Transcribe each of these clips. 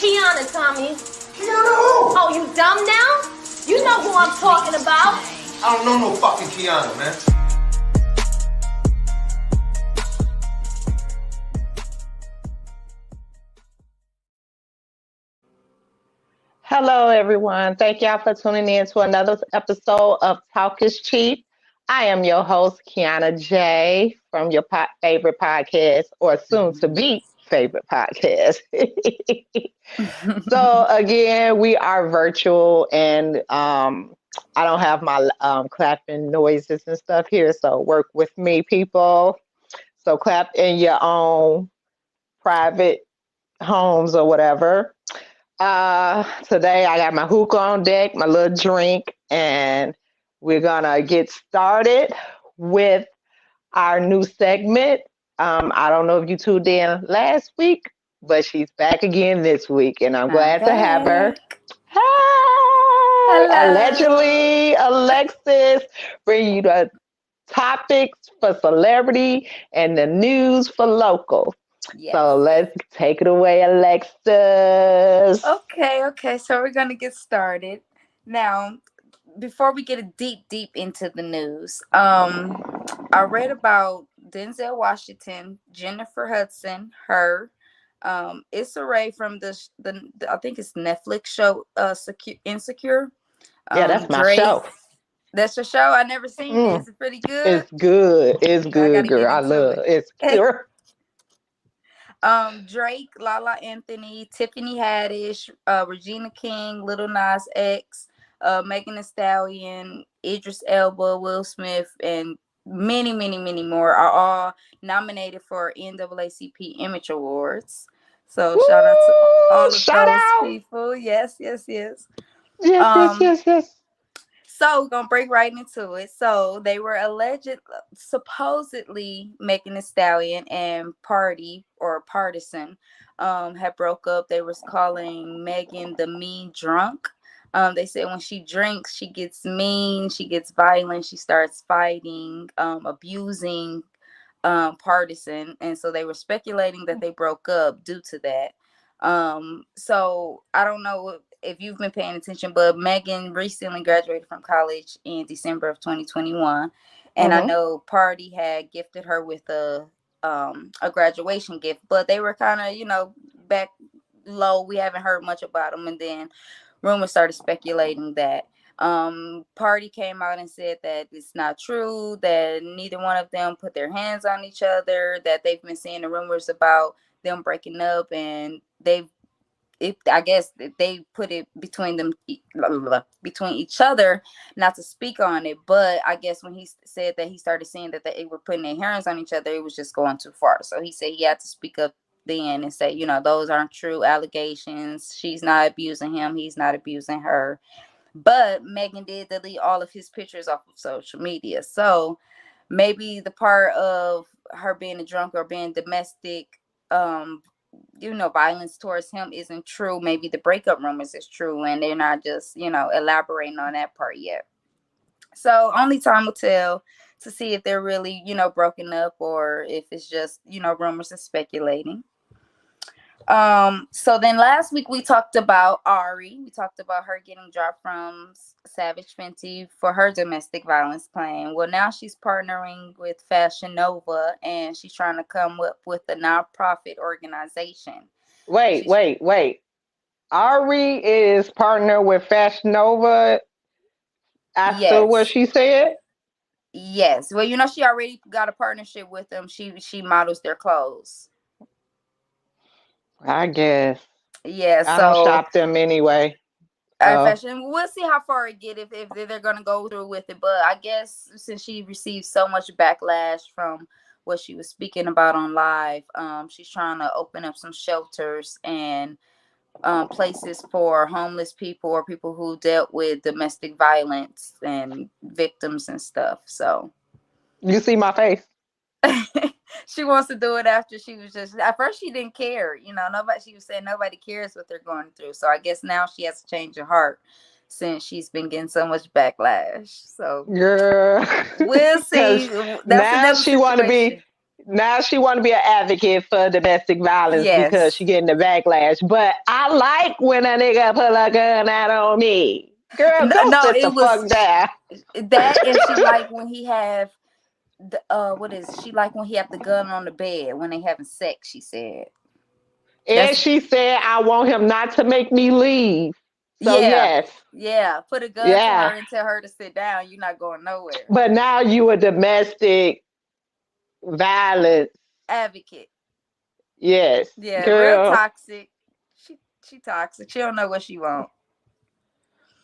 Kianna, Tommy. Kianna who? Oh, you dumb now? You know who I'm talking about. I don't know no fucking Kianna, man. Hello, everyone. Thank y'all for tuning in to another episode of Talk is Cheap. I am your host, Kianna J, from your favorite podcast, or soon to be favorite podcast. So, again, we are virtual, and I don't have my clapping noises and stuff here. So, work with me, people. So, clap in your own private homes or whatever. Today I got my hookah on deck, my little drink, and we're gonna get started with our new segment. I don't know if you tuned in last week, but she's back again this week, and I'm glad to have her. Hi! Hello. Allegedly, Alexis, bring you the topics for celebrity and the news for local. Yes. So let's take it away, Alexis. Okay. So we're going to get started. Now, before we get deep into the news, I read about Denzel Washington, Jennifer Hudson, her, Issa Rae from the I think it's Netflix show, Insecure. Yeah, that's my Drake. show. That's your show? I never seen it. Is it pretty good? It's good. It's good, girl. I love it. It's good. Drake, Lala Anthony, Tiffany Haddish, Regina King, Lil Nas X, Megan Thee Stallion, Idris Elba, Will Smith, and many more are all nominated for NAACP Image Awards. So shout out to all of those people. Yes. Yes. So we're gonna break right into it. So they were supposedly Megan Thee Stallion and Partisan had broke up. They was calling Megan the mean drunk. They said when she drinks, she gets mean, she gets violent, she starts fighting, abusing Partisan, and so they were speculating that they broke up due to that. So I don't know if you've been paying attention, but Megan recently graduated from college in December of 2021, and I know Party had gifted her with a graduation gift, but they were kind of back low. We haven't heard much about them, and then rumors started speculating that Party came out and said that it's not true, that neither one of them put their hands on each other, that they've been seeing the rumors about them breaking up, and I guess they put it between each other, not to speak on it, but I guess when he said that he started seeing that they were putting their hands on each other, it was just going too far. So he said he had to speak up then and say, those aren't true allegations. She's not abusing him. He's not abusing her. But Megan did delete all of his pictures off of social media. So maybe the part of her being a drunk or being domestic, violence towards him isn't true. Maybe the breakup rumors is true, and they're not just, elaborating on that part yet. So only time will tell to see if they're really, broken up, or if it's just, rumors and speculating. So then last week we talked about Ari. We talked about her getting dropped from Savage Fenty for her domestic violence claim. Well, now she's partnering with Fashion Nova, and she's trying to come up with a nonprofit organization. Wait. Ari is partner with Fashion Nova after what she said? Yes. Well, she already got a partnership with them. She models their clothes. I guess. Yeah, I don't shop them anyway. Fashion. We'll see how far it get if they're gonna go through with it. But I guess since she received so much backlash from what she was speaking about on live, she's trying to open up some shelters and places for homeless people or people who dealt with domestic violence and victims and stuff. So you see my face. She wants to do it after she was just, at first she didn't care, she was saying nobody cares what they're going through. So I guess now she has to change her heart since she's been getting so much backlash. So girl, we'll see. Now she want to be Now she want to be an advocate for domestic violence because Yes. she getting the backlash. But I like when a nigga pull a gun out on me. Girl, No, go no, sit the it was fuck down. that, and she like when he have the what is she like when he have the gun on the bed when they having sex. She said And that's she said, I want him not to make me leave. So yeah, yes, yeah. Put a gun to her yeah. and tell her to sit down. You're not going nowhere. But now you a domestic violence. Advocate. Yes, Yeah, real girl, toxic. She toxic. She don't know what she want.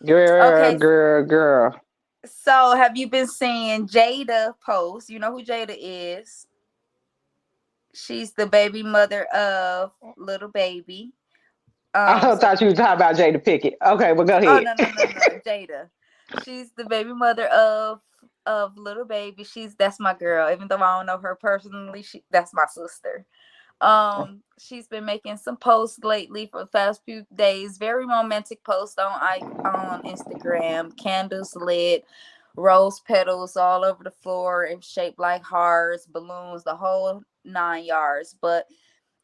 girl, Okay, girl, girl. so have you been seeing Jada post? You know who Jada is? She's the baby mother of little baby. I So thought you were talking about Jada Pickett. Okay, well, go oh ahead. no, Jada. She's the baby mother of little baby. That's my girl. Even though I don't know her personally, that's my sister. She's been making some posts lately for the past few days. Very romantic posts on Instagram. Candles lit, rose petals all over the floor and shaped like hearts, balloons, the whole 9 yards. But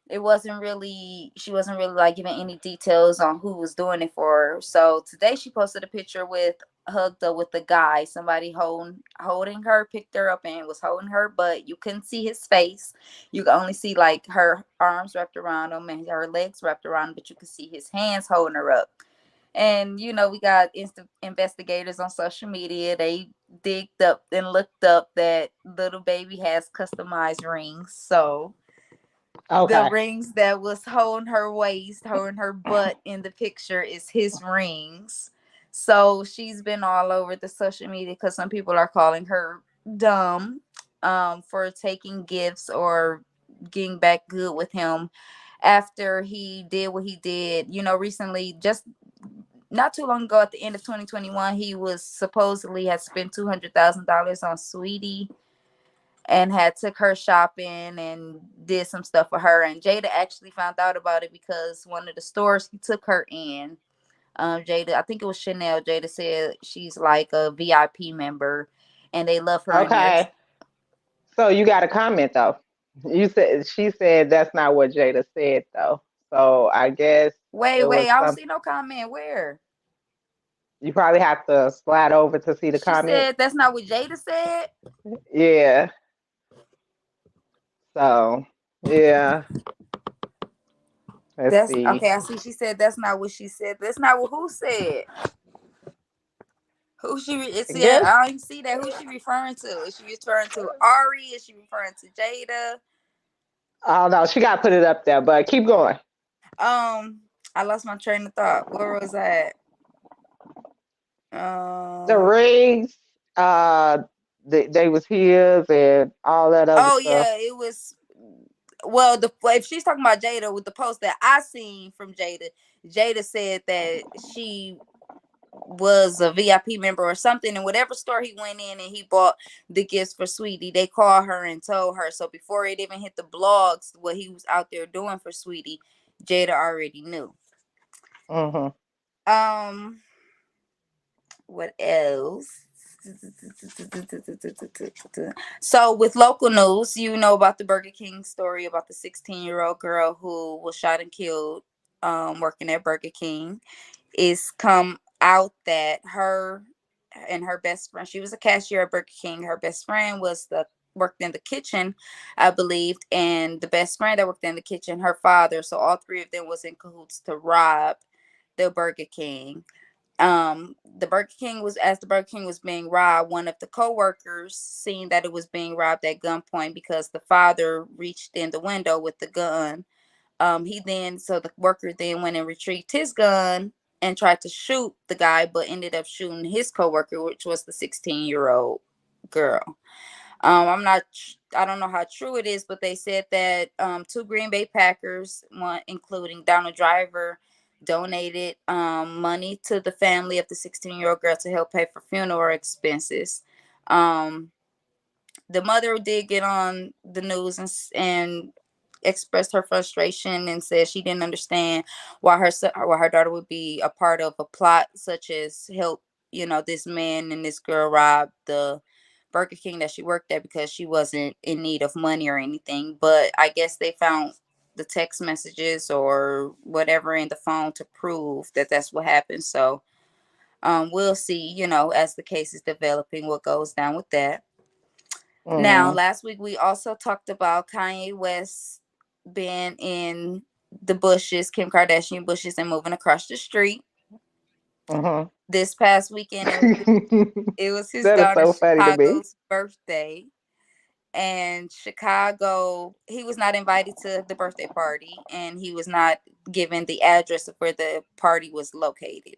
she wasn't really like giving any details on who was doing it for her. So today she posted a picture with hugged up with a guy, somebody holding her, picked her up and was holding her, but you couldn't see his face. You could only see like her arms wrapped around him and her legs wrapped around him, but you could see his hands holding her up. And we got investigators on social media. They digged up and looked up that little baby has customized rings. So the Okay. rings that was holding her waist, holding her butt in the picture is his rings. So she's been all over the social media because some people are calling her dumb for taking gifts or getting back good with him after he did what he did. Recently, just not too long ago at the end of 2021, he was supposedly had spent $200,000 on Sweetie and had took her shopping and did some stuff for her. And Jada actually found out about it because one of the stores he took her in, Jada, I think it was Chanel. Jada said she's like a VIP member, and they love her in there. Okay. So you got a comment though. You said she said that's not what Jada said though. So I guess Wait, it was I don't some. see no comment. Where? You probably have to slide over to see the She comment. said that's not what Jada said. Yeah. So yeah. Let's That's see. okay. I see. She said that's not what she said. That's not what who said. It I said guess. I don't even see that. Who she referring to? Is she referring to Ari? Is she referring to Jada? Oh no, she got to put it up there. But keep going. I lost my train of thought. Where was I at? The rings. They was his and all that other Oh stuff. yeah, it was. Well, if she's talking about Jada with the post that I seen from Jada said that she was a VIP member or something, and whatever store he went in and he bought the gifts for Sweetie, they called her and told her. So before it even hit the blogs, what he was out there doing for Sweetie, Jada already knew. Mm-hmm. Um, what else? So with local news, you know about the Burger King story about the 16-year-old girl who was shot and killed working at Burger King. It's come out that her and her best friend, she was a cashier at Burger King. Her best friend worked in the kitchen, I believed, and the best friend that worked in the kitchen, her father. So all three of them was in cahoots to rob the Burger King. The Burger King was As the Burger King was being robbed, one of the co-workers seen that it was being robbed at gunpoint because the father reached in the window with the gun. So the worker then went and retrieved his gun and tried to shoot the guy, but ended up shooting his co-worker, which was the 16-year-old girl. I don't know how true it is, but they said that two Green Bay Packers, one including Donald Driver, donated money to the family of the 16-year-old girl to help pay for funeral expenses. Um, the mother did get on the news and expressed her frustration and said she didn't understand why her daughter would be a part of a plot such as help this man and this girl rob the Burger King that she worked at because she wasn't in need of money or anything. But I guess they found the text messages or whatever in the phone to prove that that's what happened. So we'll see, as the case is developing, what goes down with that. Now, Mm-hmm. last week we also talked about Kanye West being in the bushes, Kim Kardashian bushes, and moving across the street. Mm-hmm. This past weekend, it was his That is daughter so funny to me. Chicago's birthday. And Chicago, he was not invited to the birthday party, and he was not given the address of where the party was located.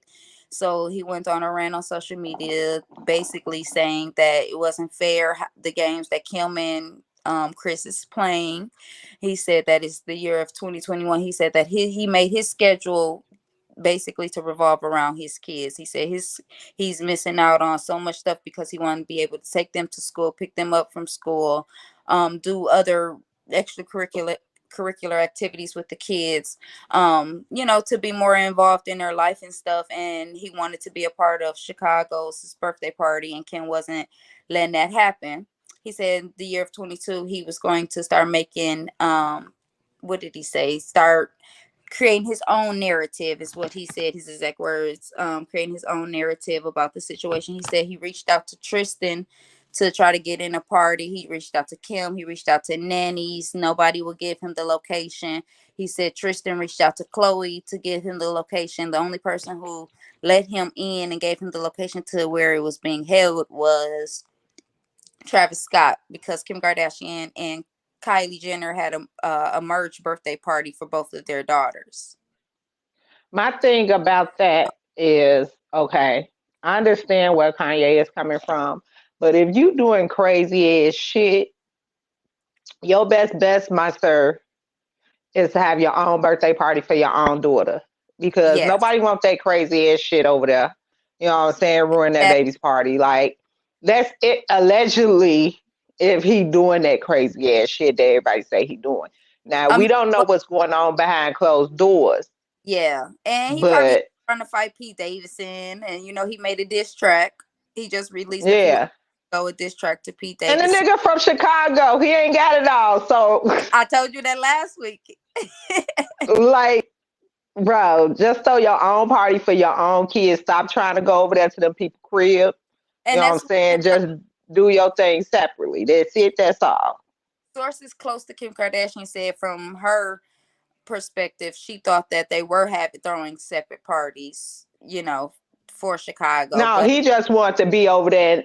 So he went on a rant on social media, basically saying that it wasn't fair the games that Kim and Chris is playing. He said that it's the year of 2021. He said that he made his schedule basically to revolve around his kids. He said he's missing out on so much stuff because he wanted to be able to take them to school, pick them up from school, do other extracurricular activities with the kids, to be more involved in their life and stuff. And he wanted to be a part of Chicago's birthday party, and Kim wasn't letting that happen. He said the year of 22 he was going to start making what did he say? Start creating his own narrative is what he said, his exact words. Creating his own narrative about the situation. He said he reached out to Tristan to try to get in a party. He reached out to Kim. He reached out to nannies. Nobody would give him the location. He said Tristan reached out to Chloe to give him the location. The only person who let him in and gave him the location to where it was being held was Travis Scott, because Kim Kardashian and Kylie Jenner had a merged birthday party for both of their daughters. My thing about that is, okay, I understand where Kanye is coming from, but if you doing crazy ass shit, your best, my sir, is to have your own birthday party for your own daughter, because Yes. nobody wants that crazy ass shit over there. You know what I'm saying? Ruin that baby's party. Like, that's it. Allegedly, if he doing that crazy ass shit that everybody say he doing. Now, I we mean, don't know what's going on behind closed doors, yeah. And he probably but trying to fight Pete Davidson. And, he made a diss track. He just released a few yeah. ago a diss track to Pete And the Davidson. nigga from Chicago, he ain't got it all. So, I told you that last week. like, bro, just throw your own party for your own kids. Stop trying to go over there to them people crib. You And know what I'm that's what saying? Just do your thing separately. That's it. That's all. sources close to Kim Kardashian said from her perspective, she thought that they were throwing separate parties, for Chicago. No, But he just wants to be over there,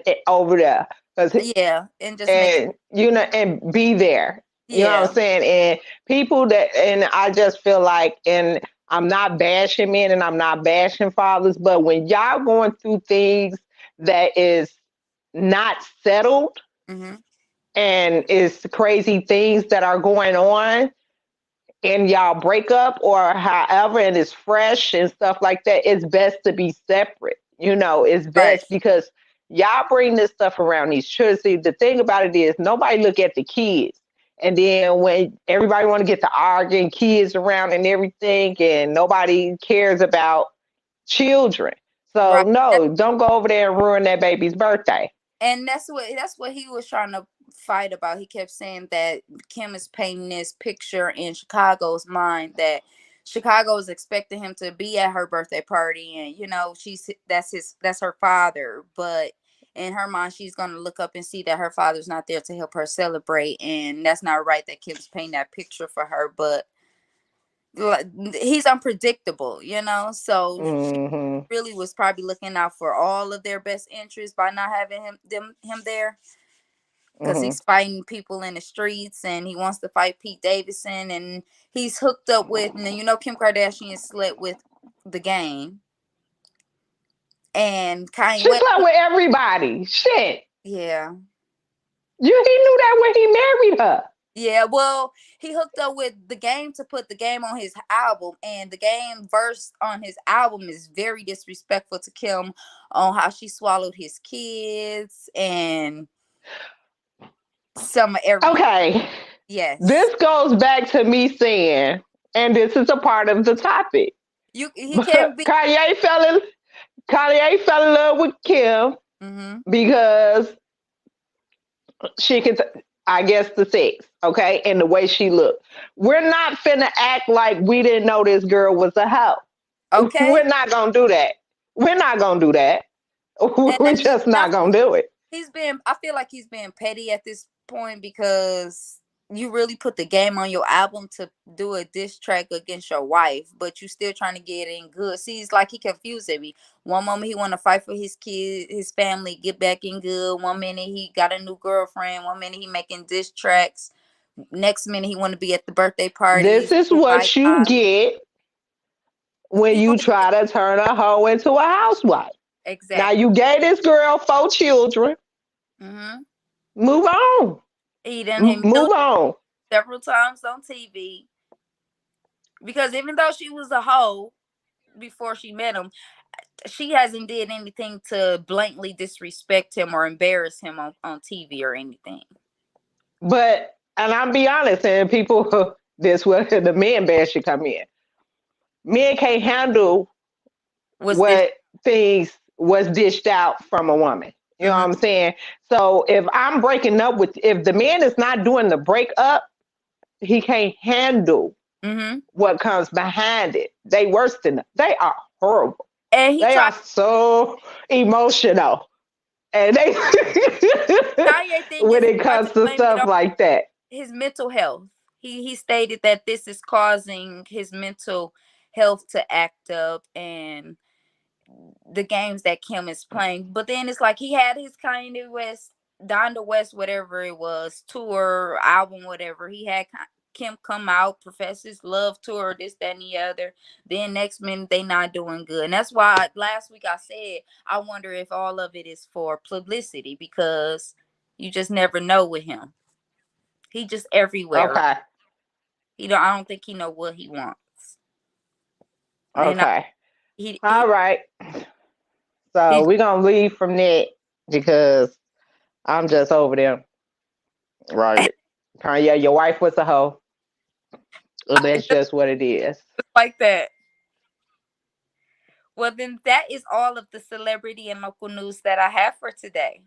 cause yeah, and just make and and be there. You know what yeah. I'm saying? And people and I just feel like, and I'm not bashing men and I'm not bashing fathers, but when y'all going through things that is not settled, Mm-hmm. and it's crazy things that are going on, and y'all break up or however, and it's fresh and stuff like that, it's best to be separate. It's Right. best, because y'all bring this stuff around these children. See, the thing about it is nobody look at the kids. And then when everybody want to get to arguing, kids around and everything, and nobody cares about children. So Right. no, don't go over there and ruin that baby's birthday. And that's what he was trying to fight about. He kept saying that Kim is painting this picture in Chicago's mind that Chicago is expecting him to be at her birthday party, and that's her father, but in her mind she's going to look up and see that her father's not there to help her celebrate, and that's not right that Kim's painting that picture for her. But he's unpredictable, so he Hmm. really was probably looking out for all of their best interests by not having him there, because Hmm. he's fighting people in the streets and he wants to fight Pete Davidson, and he's hooked up with, and Kim Kardashian slept with the game, and Kanye She West. slept with everybody. Shit. Yeah. He knew that when he married her. Yeah, well, he hooked up with the game to put the game on his album, and the game verse on his album is very disrespectful to Kim on how she swallowed his kids and some of everything. Okay. Yes. This goes back to me saying, and this is a part of the topic. He can't be. Kanye fell in love with Kim Mm-hmm. because she could, I guess, the sex, okay, and the way she looked. We're not finna act like we didn't know this girl was a hoe. Okay. We're not gonna do that. We're not gonna do that. We're just not gonna do it. I feel like he's being petty at this point because you really put the game on your album to do a diss track against your wife, but you still trying to get in good. See, it's like he confused me. One moment he want to fight for his kid, his family, get back in good. One minute he got a new girlfriend. One minute he making diss tracks. Next minute he want to be at the birthday parties. This is what you get when you try to turn a hoe into a housewife. Exactly. Now you gave this girl 4 children. Mm-hmm. Move on. He done move on. Several times on TV. Because even though she was a hoe before she met him, she hasn't did anything to blatantly disrespect him or embarrass him on TV or anything. But, and I'll be honest, and people, this where the men band should come in. Men can't handle things was dished out from a woman. You know what I'm saying? So if I'm breaking up if the man is not doing the breakup, he can't handle what comes behind it. They worse than they are horrible. And they are so emotional. And they when it comes to stuff like that. His mental health. He stated that this is causing his mental health to act up and the games that Kim is playing. But then it's like he had his Kanye West, Donda West, whatever it was, tour, album, whatever. He had Kim come out, profess his love tour, this, that, and the other. Then next minute, they not doing good. And that's why last week I said, I wonder if all of it is for publicity because you just never know with him. He just everywhere. Okay. I don't think he know what he wants. Okay. All right. So we're going to leave from that because I'm just over there. Right. Yeah, your wife was a hoe. That's just what it is. Like that. Well, then that is all of the celebrity and local news that I have for today.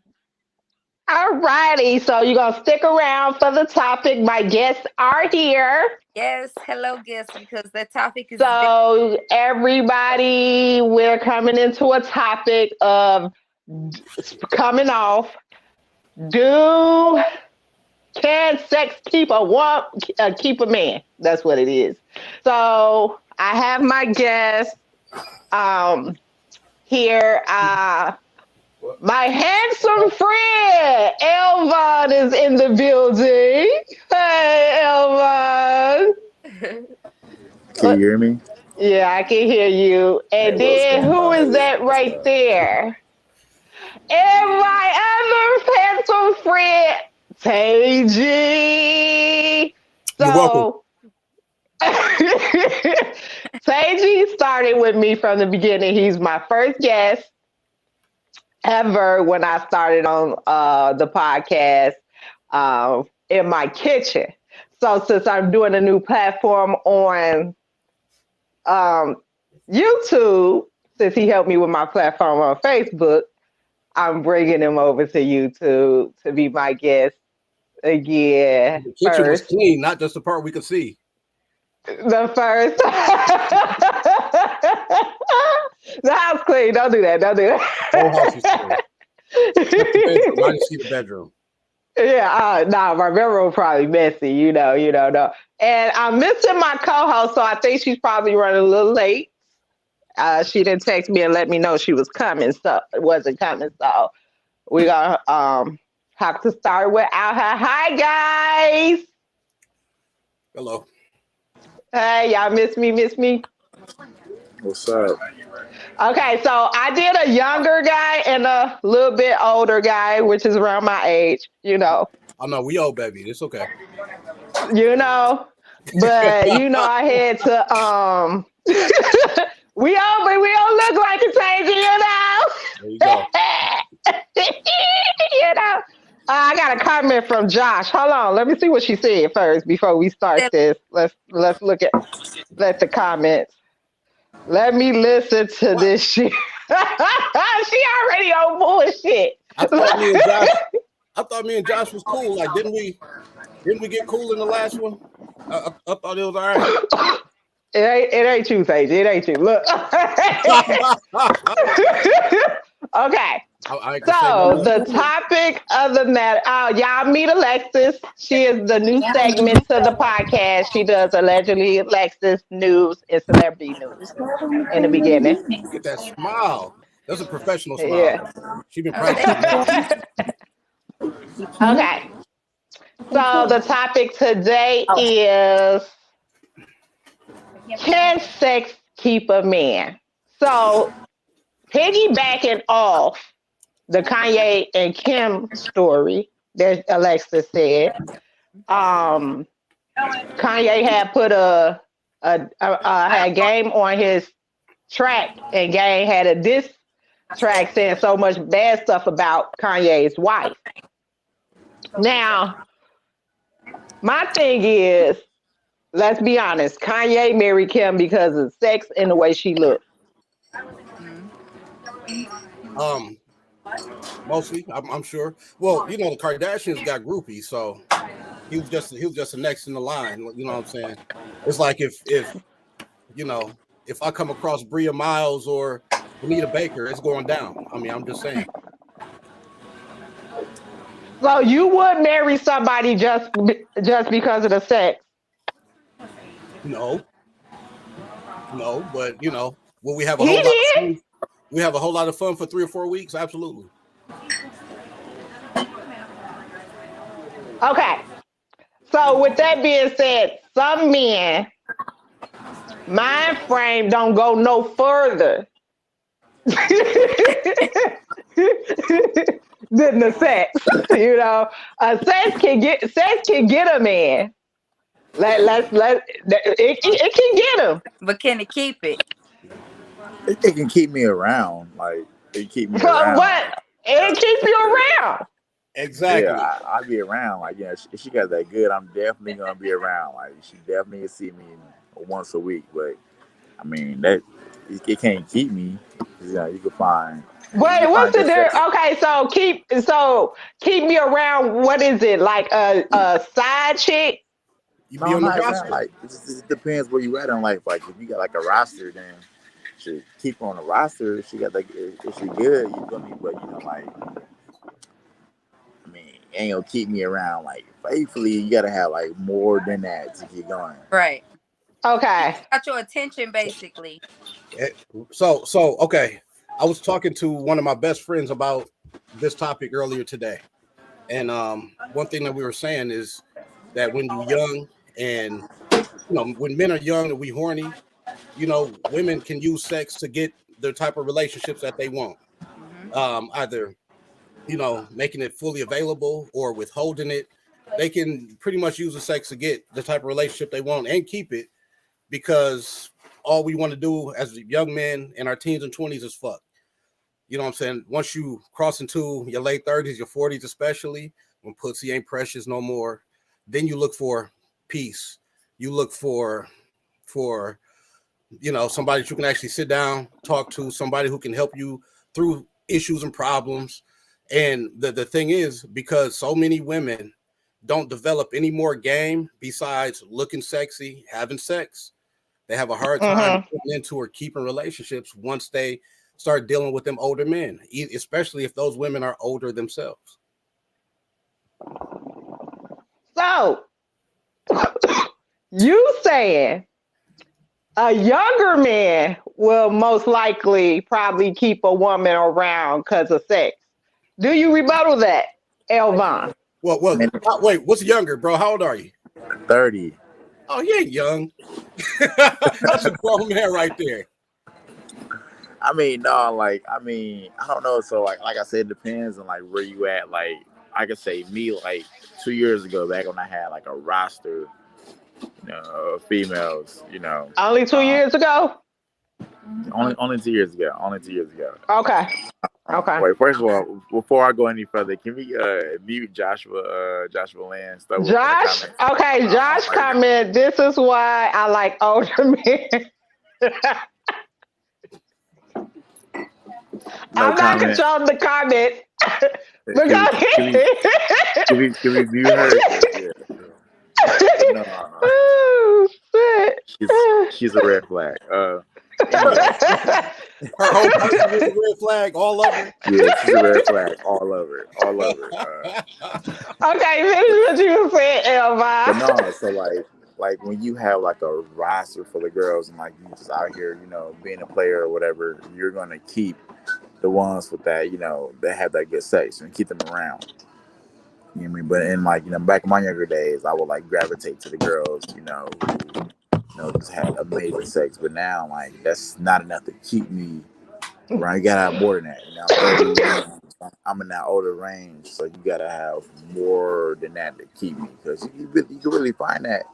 All righty. So you're going to stick around for the topic. My guests are here. Yes. Hello, guests, because the topic is... So everybody, we're coming into a topic of coming off. Can sex keep a man? That's what it is. So I have my guest here. My handsome friend Elvon is in the building. Hey, Elvon. Can you hear me? Yeah, I can hear you. And then who is that right there? And my other handsome friend, Tay G. So, Tay G started with me from the beginning. He's my first guest ever when I started on the podcast in my kitchen. So since I'm doing a new platform on YouTube, since he helped me with my platform on Facebook, I'm bringing him over to YouTube to be my guest again. The kitchen was clean, not just the part we could see. The first. The house clean. Don't do that. Don't do that. Whole house is clean. I just see the bedroom. Yeah, my bedroom probably messy, you know. And I'm missing my co-host, so I think she's probably running a little late. She didn't text me and let me know she was coming, so it wasn't coming. So we gonna have to start without her. Hi guys. Hello. Hey, y'all miss me? What's up? Okay, so I did a younger guy and a little bit older guy, which is around my age, Oh no, we old, baby. It's okay. But I had to we all look like a change, There you go. I got a comment from Josh. Hold on, let me see what she said first before we start this. Let's look at the comments. Let me listen to this shit. She already on bullshit. I I thought me and Josh was cool. Like, didn't we get cool in the last one? I thought it was all right. It ain't you, Paige. It ain't you. Look. Okay. So the topic of the matter, y'all meet Alexis. She is the new segment to the podcast. She does allegedly Alexis news and celebrity news in the beginning. Look at that smile. That's a professional smile. Yeah. She's been practicing. Okay. So the topic today is, can sex keep a man? So piggybacking off the Kanye and Kim story that Alexis said, Kanye had put had Game on his track, and Game had a diss track saying so much bad stuff about Kanye's wife. Now, my thing is, let's be honest, Kanye married Kim because of sex and the way she looked. Mostly, I'm sure. Well, you know, the Kardashians got groupies, so he was just the next in the line. You know what I'm saying? It's like if you know, if I come across Bria Miles or Anita Baker, it's going down. I mean, I'm just saying. So you would marry somebody just because of the sex? No, but you know, will we have a whole lot of fun? We have a whole lot of fun for 3 or 4 weeks? Absolutely. Okay. So with that being said, some men mind frame don't go no further than the sex. You know, sex can get a man. It can get him. But can it keep it? It can keep me around. Like, it keep me But around. what? It keeps you around. Exactly. Yeah, I'll be around. Like, yeah, if she got that good, I'm definitely gonna be around. Like, she definitely can see me once a week. But I mean, that it can't keep me. You know, you can find. Wait, what's the difference? Okay, so keep me around. What is it, like a side chick? You be on the roster. Like, it depends where you at in life. Like, if you got like a roster, then she keep her on the roster. If she got like, if she good, you feel me? But you know, like, I mean, it ain't gonna keep me around. Like, faithfully, you gotta have like more than that to keep going. Right. Okay. Got your attention, basically. So okay. I was talking to one of my best friends about this topic earlier today, and one thing that we were saying is that when you're young, and you know, when men are young and we horny, you know, women can use sex to get the type of relationships that they want. Either, you know, making it fully available or withholding it. They can pretty much use the sex to get the type of relationship they want and keep it, because all we want to do as young men in our teens and 20s is fuck. You know what I'm saying? Once you cross into your late 30s, your 40s especially, when pussy ain't precious no more, then you look for peace. You look for you know, somebody that you can actually sit down, talk to, somebody who can help you through issues and problems. And the thing is, because so many women don't develop any more game besides looking sexy, having sex, they have a hard time getting into or keeping relationships once they start dealing with them older men, especially if those women are older themselves. So, you saying a younger man will most likely probably keep a woman around because of sex. Do you rebuttal that, Elvon? Well, wait, what's younger, bro? How old are you? 30. Oh, you ain't young. That's a grown man right there. I mean, no, like, I don't know. So, like I said, it depends on like where you at. Like, I could say me, like 2 years ago, back when I had like a roster, you know, of females, you know. Only 2 years ago? Only 2 years ago. Only 2 years ago. Okay. Wait, first of all, before I go any further, can we mute Joshua Land? Josh? Okay, Josh comment, this is why I like older men. I'm not controlling the comment. Can we view her? Yeah, true. But no, Oh shit. she's a red flag. Anyway, Her whole person is a red flag all over. yeah, she's a red flag all over, all over. Okay, finish what you were saying, But Elva. no, so like when you have like a roster full of girls and like you just out here, being a player or whatever, you're gonna keep the ones with that, that have that good sex and keep them around. You know what I mean? But in back in my younger days, I would like gravitate to the girls, who just had amazing sex. But now, like, that's not enough to keep me around. You gotta have more than that. I'm 31. I'm in that older range, so you gotta have more than that to keep me. Because you can really find that,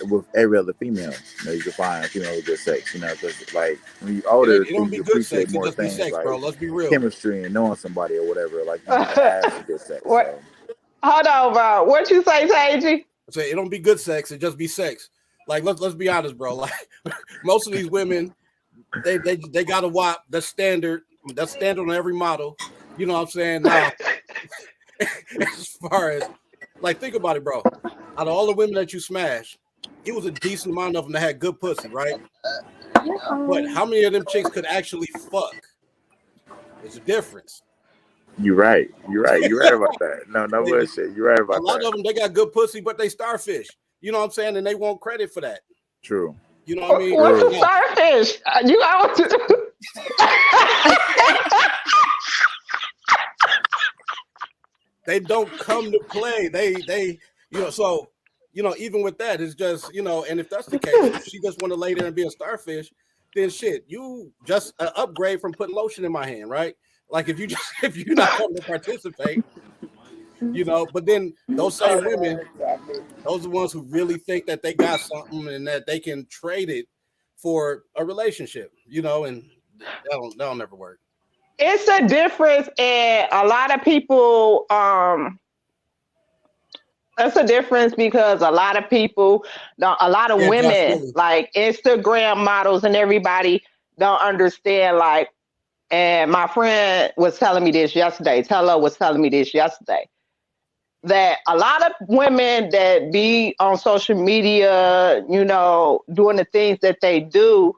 with every other female. You can find a female with good sex. Because like when you're older, It don't be you good appreciate sex. It more just be things sex, like bro. Let's be real. chemistry and knowing somebody or whatever. Like you gotta have some good sex. What? So. Hold on, bro. What you say, Tagey? I say it don't be good sex. It just be sex. Like let's be honest, bro. Like most of these women, they got a WAP. That's standard. That's standard on every model. You know what I'm saying? Now, as far as like, think about it, bro. Out of all the women that you smashed, it was a decent amount of them that had good pussy, right? But how many of them chicks could actually fuck? There's a difference. You're right. You're right about that. No bullshit. You're right about a lot that. of them, they got good pussy, but they starfish. You know what I'm saying? And they want credit for that. True. You know what I mean? What's a starfish? You out They don't come to play. They so even with that, it's just and if that's the case, if she just want to lay there and be a starfish, then shit, you just upgrade from putting lotion in my hand, right? Like if you're not coming to participate, but then those same women, those are the ones who really think that they got something and that they can trade it for a relationship, and that'll never work. It's a difference, and a lot of people. That's a difference because a lot of people, a lot of women, definitely. like Instagram models and everybody, don't understand. Like, and my friend was telling me this yesterday. Tella was telling me this yesterday. That a lot of women that be on social media, doing the things that they do,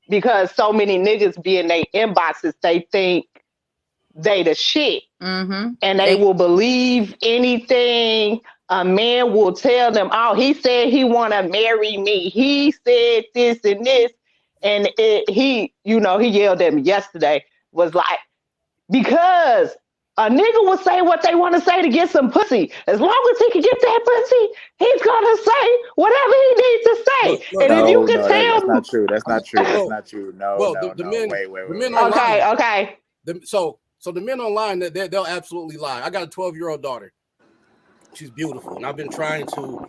because so many niggas be in their inboxes, they think they the shit. Mm-hmm. And they will believe anything a man will tell them. Oh, he said he want to marry me. He said this and this. And he yelled at me yesterday, was like, because a nigga will say what they want to say to get some pussy. As long as he can get that pussy, he's gonna say whatever he needs to say. Look, and if you can tell, that's not true. That's not true. That's not true. No, well, no, the no. men, Wait. the men online, okay. So the men online, they'll absolutely lie. I got a 12-year-old daughter. She's beautiful, and I've been trying to.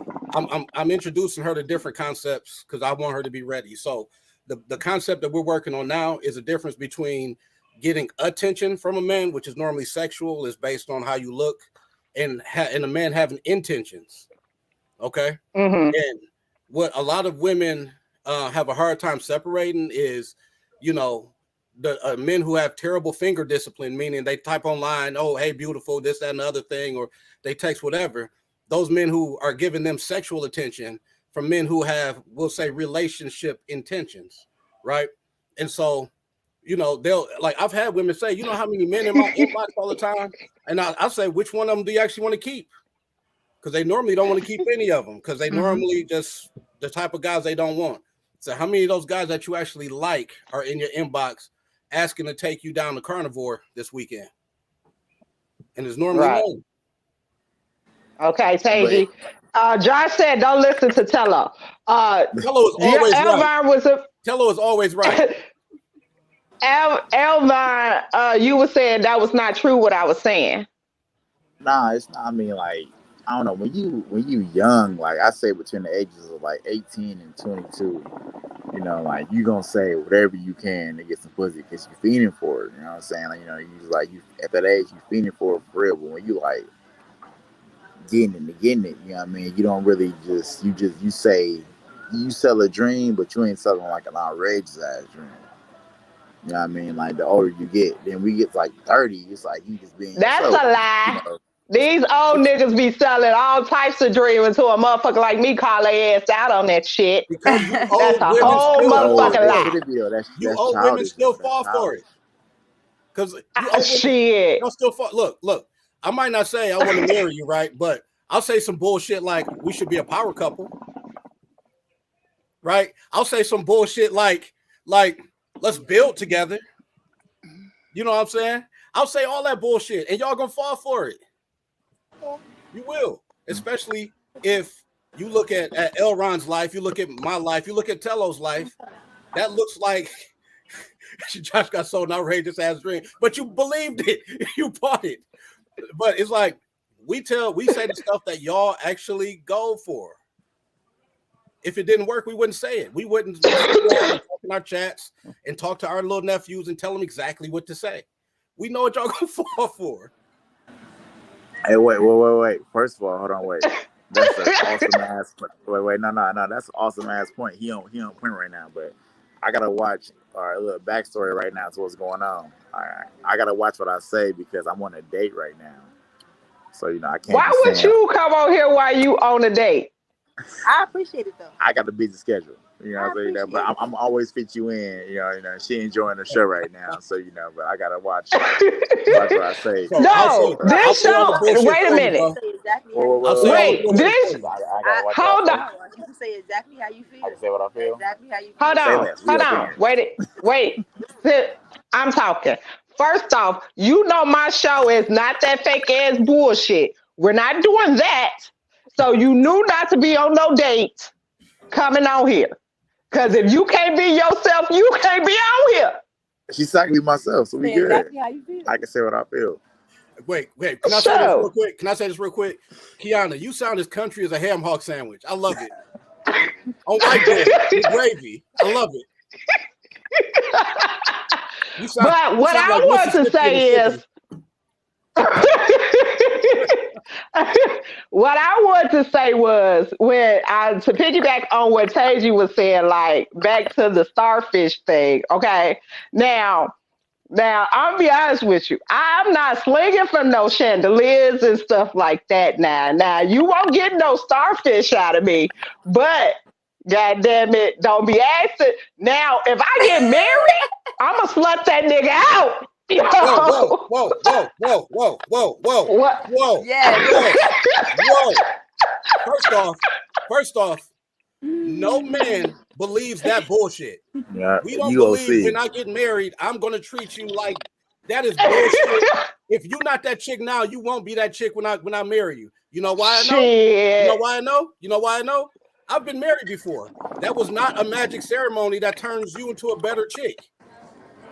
I'm introducing her to different concepts because I want her to be ready. So the concept that we're working on now is a difference between getting attention from a man, which is normally sexual, is based on how you look, and a man having intentions. Okay, and what a lot of women have a hard time separating is, the men who have terrible finger discipline, meaning they type online, oh, hey, beautiful, this, that, and the other thing, or they text whatever. Those men who are giving them sexual attention from men who have, we'll say, relationship intentions, right? And so, they'll, like, I've had women say, how many men in my inbox all the time? And I say, which one of them do you actually want to keep? Because they normally don't want to keep any of them because they normally just the type of guys they don't want. So how many of those guys that you actually like are in your inbox asking to take you down to Carnivore this weekend? And it's normally none. Okay, Tagey. Josh said, "Don't listen to Tello." Tello is always right. Tello is always right. Elvin, you were saying that was not true. What I was saying. Nah, it's not. I mean, like, I don't know. When you young, like I say, between the ages of like 18 and 22, like you gonna say whatever you can to get some pussy because you're feeding for it. You know what I'm saying? Like, you at that age you feeding for it for real. But when you like getting it, you know what I mean? You don't really you say you sell a dream, but you ain't selling like an outrageous ass dream. You know what I mean? Like the older you get, then we get like 30, it's like you just being That's yourself. a lie. These old niggas be selling all types of dreams to a motherfucker like me call their ass out on that shit. Because you That's old a women whole still motherfucking fall lie. for it. That's You old women still fall for it. Because you old women Shit. don't still fall. Look. I might not say I want to marry you, right? But I'll say some bullshit like we should be a power couple, right? I'll say some bullshit like let's build together. You know what I'm saying? I'll say all that bullshit, and y'all gonna fall for it. You will, especially if you look at Elron's life, you look at my life, you look at Tello's life. That looks like Josh got sold an outrageous ass dream, but you believed it, you bought it. But it's like we say the stuff that y'all actually go for. If it didn't work, we wouldn't say it. We wouldn't talk in our chats and talk to our little nephews and tell them exactly what to say. We know what y'all gonna fall for. Hey, wait. First of all, hold on, wait. That's an awesome ass. Wait, no. That's an awesome ass point. He on point right now, but I gotta watch a little backstory right now to what's going on. I gotta watch what I say because I'm on a date right now. So I can't. Why would you come on here while you on a date? I appreciate it though. I got a busy schedule. You know what I'm saying? But I'm always fit you in. You know, she enjoying the show right now. So but I gotta watch what I say. So No, this show. Wait a minute. Wait, this. Hold on. You can say exactly how you feel. I can say what I feel. Exactly how you feel. Hold on. Wait. I'm talking. First off, you know my show is not that fake ass bullshit. We're not doing that. So you knew not to be on no dates coming on here. Because if you can't be yourself, you can't be on here. She's exactly myself, so we good. Exactly how you feel. I can say what I feel. Wait. Can I say this real quick? Kianna, you sound as country as a ham hock sandwich. I love it. On white bread with gravy. I love it. But what I want to say is, what I want to say was to piggyback on what Taji was saying, like back to the starfish thing. Okay, now I'll be honest with you. I'm not slinging from no chandeliers and stuff like that. Now you won't get no starfish out of me, but. God damn it, don't be asking. Now, if I get married, I'm going to slut that nigga out. Whoa. What? Whoa. Yeah. Whoa. First off, no man believes that bullshit. Yeah, we don't believe when I get married, I'm going to treat you like that is bullshit. If you're not that chick now, you won't be that chick when I marry you. You know why I know? Shit. You know why I know? I've been married before. That was not a magic ceremony that turns you into a better chick.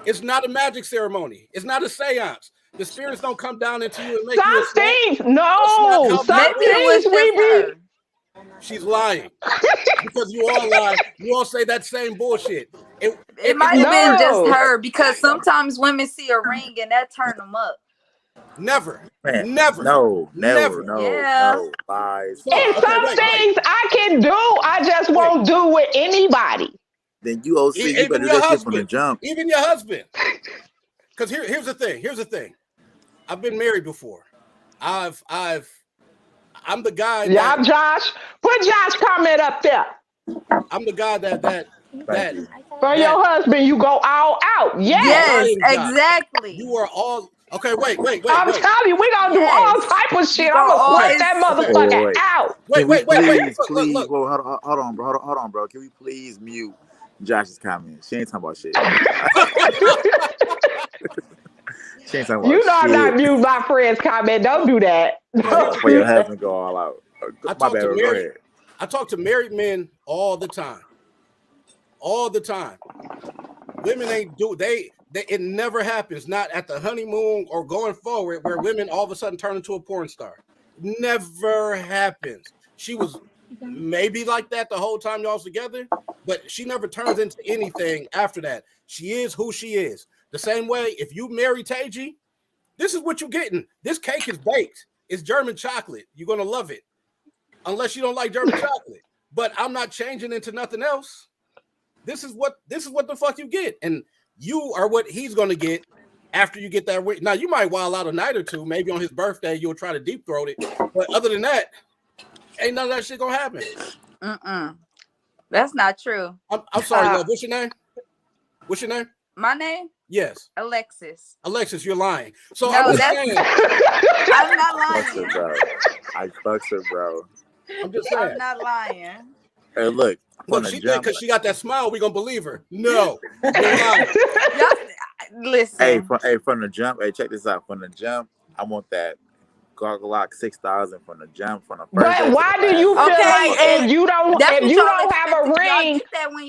It's not a magic ceremony. It's not a seance. The spirits don't come down into you and make you a things. No. Some things we be. She's lying. Because you all lie. You all say that same bullshit. It might have been just her because sometimes women see a ring and that turn them up. Never. Man, never. No. Yeah. No. Lies. And some things I can do, I just won't do with anybody. Then you OC, you better do that shit from the jump. Even your husband. Because here's the thing. I've been married before. I'm the guy. Yeah, Josh. Put Josh comment up there. I'm the guy that for your husband, you go all out. Yes, exactly. You are all okay. Wait. I'm telling you, we gonna do all type of shit. I'm gonna sweat that motherfucker out. Wait. Please. Look. Hold on, bro. Can we please mute Josh's comments? She ain't talking about shit. She ain't talking about you know shit. I'm not mute my friend's comment. Don't do that. For your husband go all out. I talk to married men all the time. Women it never happens, not at the honeymoon or going forward, where women all of a sudden turn into a porn star. Never happens. She was maybe like that the whole time y'all was together, but she never turns into anything after that. She is who she is. The same way, if you marry Taji, this is what you're getting. This cake is baked. It's German chocolate. You're gonna love it, unless you don't like German chocolate. But I'm not changing into nothing else. This is what the fuck you get. And You are what he's gonna get after you get that ring. Now you might wild out a night or two. Maybe on his birthday you'll try to deep throat it, but other than that, ain't none of that shit gonna happen. That's not true. I'm sorry, love. What's your name? What's your name? My name? Yes. Alexis. Alexis, you're lying. So No, I'm just that's saying. I'm not Fucks lying. her, bro. I fucks her, bro. I'm just saying. I'm not lying. Hey, look. Look, she think because she got that smile, we gonna believe her. No, you're lying. Listen. Hey, from the jump. Hey, check this out. From the jump, I want that Glock 6,000 from the jump from the first. But why do you feel like if you don't have a ring, y'all get that when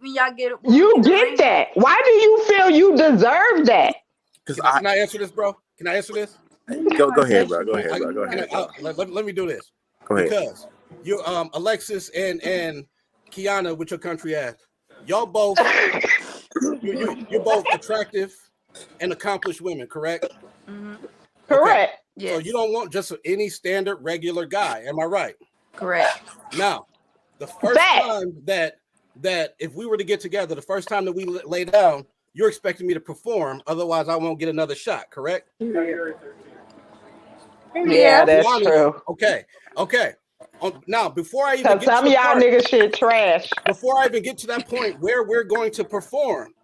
y'all get it? You get that. Why do you feel you deserve that? Can I answer this, bro? Can I answer this? Go ahead, bro. Go ahead. Let me do this. Go ahead. Because you, Alexis and Kianna, with your country ass, y'all both, you're both attractive and accomplished women, correct? Mm-hmm. Correct. Okay. Yes. So you don't want just any standard regular guy, am I right? Correct. Now, the first time that if we were to get together, the first time that we lay down, you're expecting me to perform, otherwise I won't get another shot, correct? Yeah, that's true. Okay. Now, before I even get some to of y'all niggas shit trash. Before I even get to that point where we're going to perform,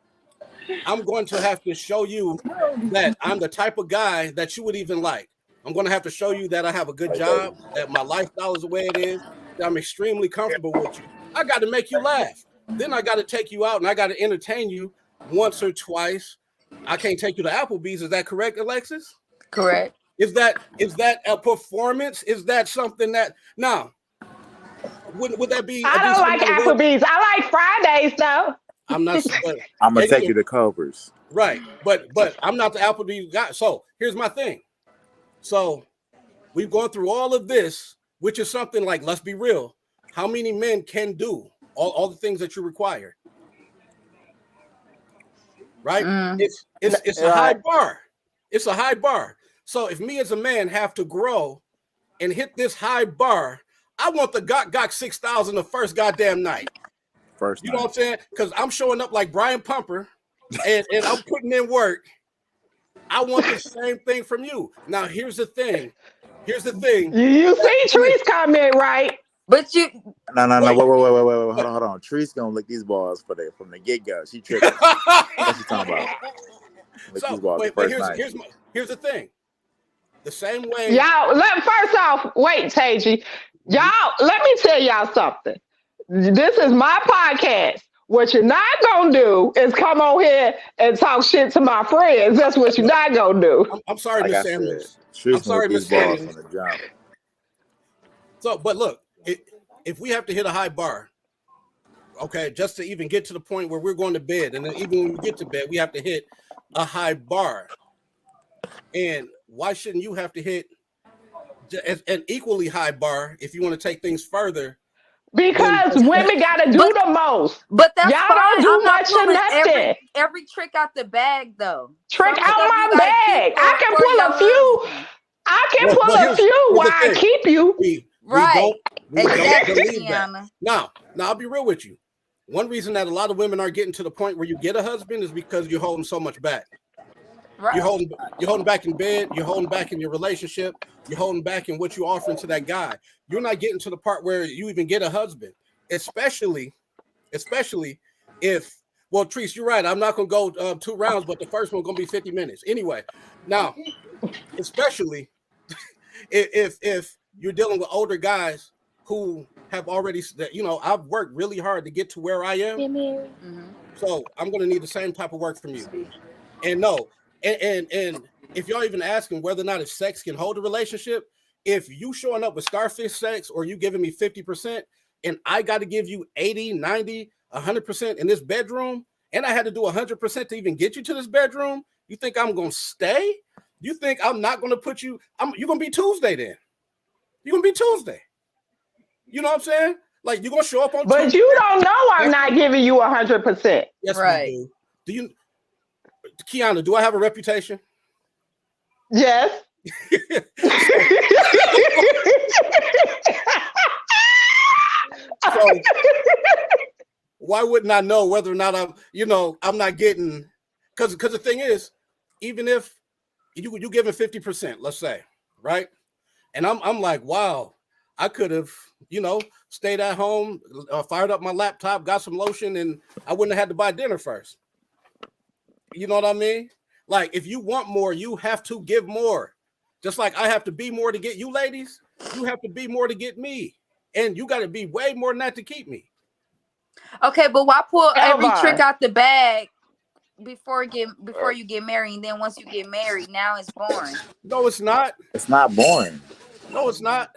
I'm going to have to show you that I'm the type of guy that you would even like. I'm going to have to show you that I have a good job, that my lifestyle is the way it is, that I'm extremely comfortable with you. I got to make you laugh. Then I got to take you out and I got to entertain you once or twice. I can't take you to Applebee's. Is that correct, Alexis? Correct. Is that a performance? Is that something that now would that be? I don't like Applebee's. I like Fridays though. I'm not. I'm gonna take you to Culver's. Right, but I'm not the Applebee's guy. So here's my thing. So we've gone through all of this, which is something like, let's be real. How many men can do all the things that you require? Right? It's a high bar. It's a high bar. So if me as a man have to grow and hit this high bar, I want the Gok 6,000 the first goddamn night. You know what I'm saying? Because I'm showing up like Brian Pumper and I'm putting in work. I want the same thing from you. Now, here's the thing. You see Tree's comment, right? But you No. Wait. Hold on. Tree's gonna lick these balls from the get-go. She tripping. What's she talking about? Lick these balls here's the thing. The same way. Y'all, first off, wait, Taji. Y'all, let me tell y'all something. This is my podcast. What you're not gonna do is come on here and talk shit to my friends. That's what you're not gonna do. I'm sorry, Miss Samuels. I'm sorry, Miss Samuels. So, but look, if we have to hit a high bar, okay, just to even get to the point where we're going to bed, and then even when we get to bed, we have to hit a high bar. And why shouldn't you have to hit an equally high bar if you want to take things further? Because women gotta do the most. But that's y'all fine. don't do much or nothing. Every trick out the bag, though. Trick out my bag. I can pull a few. I can pull a few while I keep you. We right. We don't believe that. Now, I'll be real with you. One reason that a lot of women are getting to the point where you get a husband is because you're holding so much back. Right. You're holding back in bed. You're holding back in your relationship. You're holding back in what you're offering to that guy. You're not getting to the part where you even get a husband, especially if, well, Treese, you're right. I'm not going to go 2 rounds, but the first one's going to be 50 minutes. Anyway, now, especially if you're dealing with older guys who have already, I've worked really hard to get to where I am. Mm-hmm. So I'm going to need the same type of work from you. And no, and if y'all even asking whether or not if sex can hold a relationship, if you showing up with starfish sex or you giving me 50% and I got to give you 80, 90, 100% in this bedroom, and I had to do 100% to even get you to this bedroom, you think I'm going to stay? You think I'm not going to put you, you're going to be Tuesday then. You're going to be Tuesday. You know what I'm saying? Like, you're going to show up on But Tuesday. You don't know I'm not giving you 100%. Yes, right. We do. Do you, Kianna, do I have a reputation? Yes. So, why wouldn't I know whether or not I'm not getting because the thing is, even if you giving 50%, let's say, right? And I'm like, wow, I could have, stayed at home, fired up my laptop, got some lotion, and I wouldn't have had to buy dinner first. You know what I mean? Like, if you want more, you have to give more. Just like I have to be more to get you ladies, you have to be more to get me. And you got to be way more than that to keep me. Okay, but why pull every Elbar. trick out the bag before you get married, and then once you get married, now it's boring? No, it's not. It's not boring. No, it's not.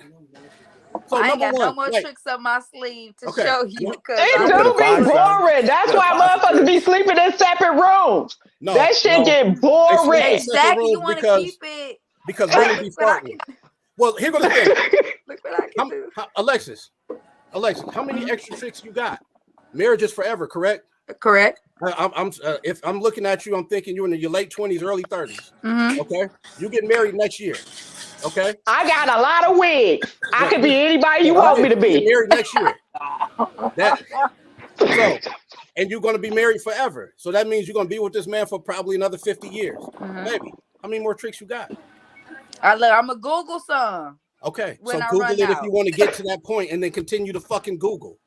So I ain't number got no one, more like, tricks up my sleeve to okay. show you. Cause It I'm do gonna be find some. boring. That's I'm why gonna find some motherfuckers be sleeping in separate rooms. No, That shit no. get They sleep in boring. separate exactly, you rooms want to keep it. because Like, women be look what I farting. can, Well, here goes the thing. look what I can do. Alexis, how many extra tricks you got? Marriage is forever, correct? Correct. If I'm looking at you, I'm thinking you're in your late 20s, early 30s. Mm-hmm. Okay, you get married next year. Okay, I got a lot of wigs. I could be anybody you okay, want me to you get be. married next year. So, and you're going to be married forever. So that means you're going to be with this man for probably another 50 years. Maybe. How many more tricks you got? I'm gonna Google some. Okay, When so I Google run it if out. you want to get to that point, and then continue to fucking Google.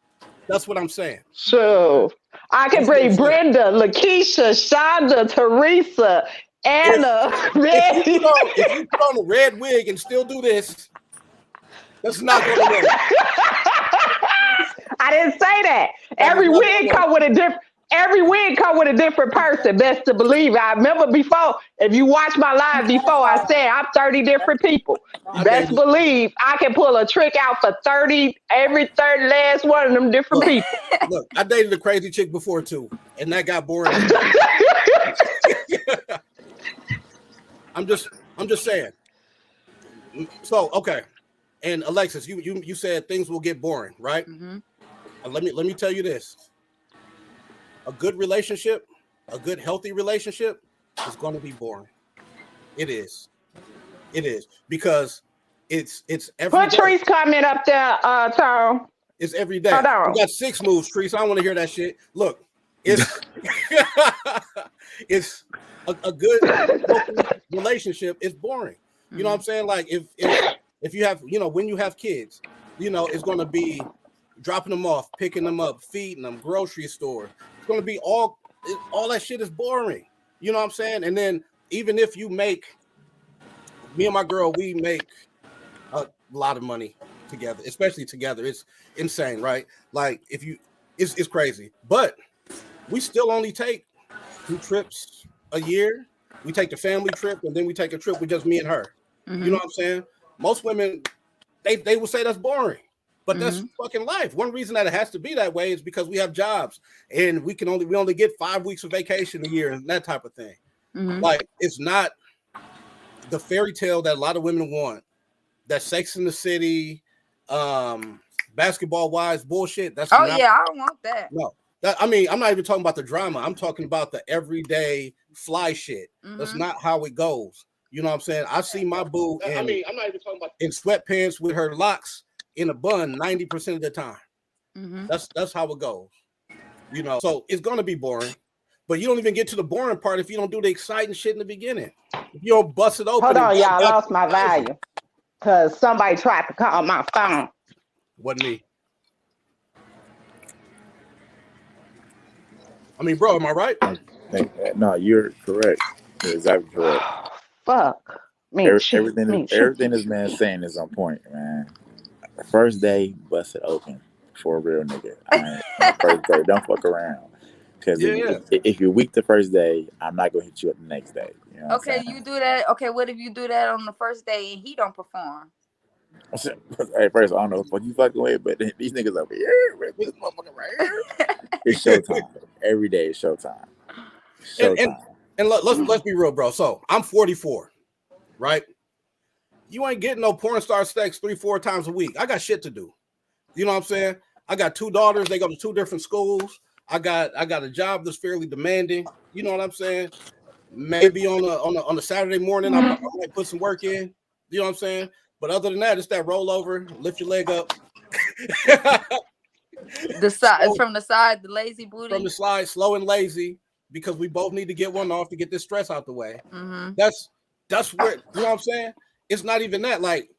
That's what I'm saying. So I can That's what I'm bring saying. Brenda, Lakeisha, Shonda, Teresa, Anna. If you put on a red wig and still do this, that's not going to work. I didn't say that. That Every is not wig gonna come with a different. Every wig come with a different person. Best to believe. I remember before. If you watch my live before, I said I'm 30 different people. Best believe I can pull a trick out for 30. Every 30 last one of them different people. Look, I dated a crazy chick before too, and that got boring. I'm just saying. So okay, and Alexis, you said things will get boring, right? Mm-hmm. And let me tell you this: a good relationship, a good healthy relationship, is going to be boring. It is because it's every Put day. Tree's comment up there, Tom. It's every day. Hold on. You got 6 moves, Trees. I don't want to hear that shit. Look, it's it's a good healthy relationship. It's boring. You know what I'm saying? Like if you have, when you have kids, it's going to be dropping them off, picking them up, feeding them, grocery store. It's going to be all that shit is boring. You know what I'm saying? And then even if you make, me and my girl, we make a lot of money together, especially together. It's insane, right? Like it's crazy, but we still only take 2 trips a year. We take the family trip, and then we take a trip with just me and her. Mm-hmm. You know what I'm saying? Most women, they will say that's boring, but that's fucking life. One reason that it has to be that way is because we have jobs, and we only get 5 weeks of vacation a year and that type of thing. Mm-hmm. Like, it's not the fairy tale that a lot of women want. That Sex in the City, basketball wives bullshit. That's I don't want that. No. I'm not even talking about the drama. I'm talking about the everyday fly shit. That's not how it goes. You know what I'm saying? I see my boo I'm not even talking about in sweatpants with her locks in a bun 90% of the time. That's how it goes. So it's gonna be boring. But you don't even get to the boring part if you don't do the exciting shit in the beginning. If you don't bust it open. Hold on, y'all. I lost my volume because somebody tried to call my phone. Wasn't me. I mean, bro, am I right? No, you're correct. You're exactly correct. Fuck. Everything this man's saying is on point, man. The first day, bust it open for a real nigga. First day, don't fuck around. Because if you're weak the first day, I'm not gonna hit you up the next day. You know Okay, you do that. Okay, what if you do that on the first day and he don't perform? Hey, first, I don't know what you fucking with, but these niggas over here, this motherfucker right here. It's showtime. Every day is showtime. And let's be real, bro. So I'm 44, right? You ain't getting no porn star sex 3-4 times a week. I got shit to do. You know what I'm saying? I got 2 daughters. They go to 2 different schools. I got a job that's fairly demanding. You know what I'm saying? Maybe on a Saturday morning, I might put some work in. You know what I'm saying? But other than that, it's that rollover, lift your leg up. The side from the side, the lazy booty. From the slide, slow and lazy. because we both need to get one off to get this stress out the way. Mm-hmm. That's where, you know what I'm saying? It's not even that. Like,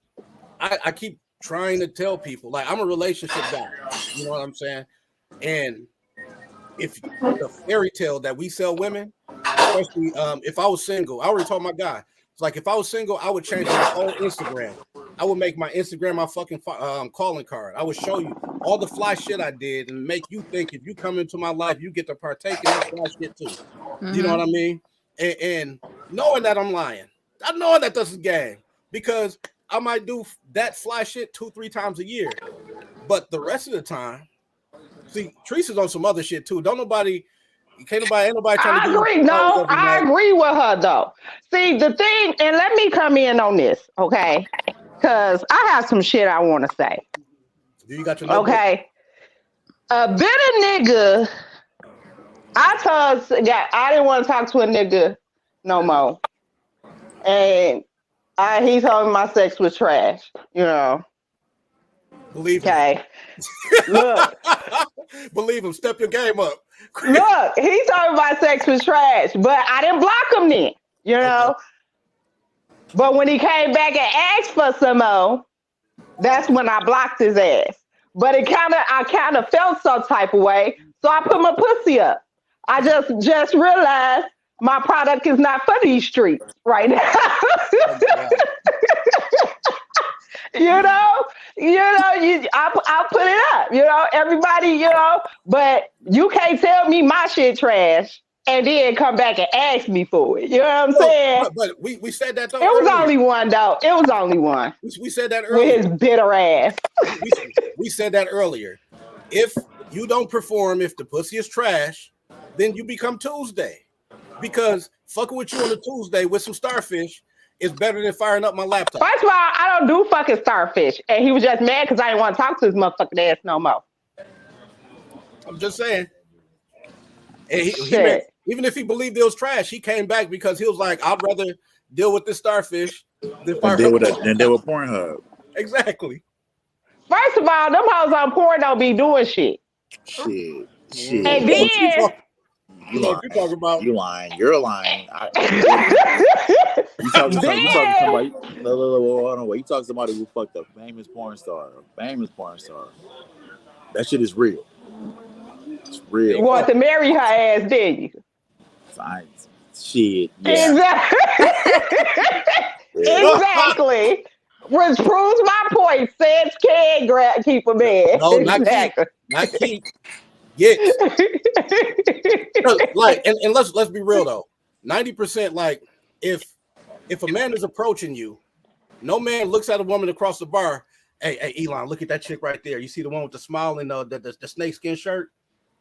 I keep trying to tell people, like, I'm a relationship guy. You know what I'm saying? And if the fairy tale that we sell women, especially if I was single, I already told my guy, it's like if I was single, I would change my whole Instagram. I would make my Instagram my fucking calling card. I would show you all the fly shit I did and make you think if you come into my life, you get to partake in that fly shit too. Mm-hmm. You know what I mean? And knowing that I'm lying, I know that this is game because I might do that fly shit 2-3 times a year, but the rest of the time, see, Teresa's on some other shit too. Ain't nobody trying to I do agree. No, I agree with her though. See, the thing, and let me come in on this, okay? Because I have some shit I want to say. Do you got your notebook? Okay. A bitter nigga, I didn't want to talk to a nigga no more. And he told me my sex was trash, you know. Believe him. Look. Believe him. Step your game up. Look, he told me my sex was trash, but I didn't block him then, you know. Okay. But when he came back and asked for some more, that's when I blocked his ass. But I kind of felt some type of way, so I put my pussy up. I just realized my product is not for these streets right now. I put it up, everybody, but you can't tell me my shit trash and then come back and ask me for it. You know what I'm saying? But we said that though. It was only one though. It was only one. We said that earlier. With his bitter ass. we said that earlier. If you don't perform, if the pussy is trash, then you become Tuesday. Because fucking with you on a Tuesday with some starfish is better than firing up my laptop. First of all, I don't do fucking starfish. And he was just mad because I didn't want to talk to his motherfucking ass no more. I'm just saying. And he even if he believed it was trash, he came back because he was like, I'd rather deal with this starfish than deal with Pornhub. Exactly. First of all, them hoes on porn don't be doing shit. Shit. And then you talking about? You lying. You're lying. You talking somebody? Hold on. You talking somebody who fucked a famous porn star? That shit is real. It's real. You want to marry her ass, did you? Science. Shit. Yeah. Exactly. Which proves my point. Sex can keep a man. No, exactly. Not keep. Yes. Like, and let's be real though. 90%, like, if a man is approaching you, no man looks at a woman across the bar. Hey, Elon, look at that chick right there. You see the one with the smile and the snakeskin shirt?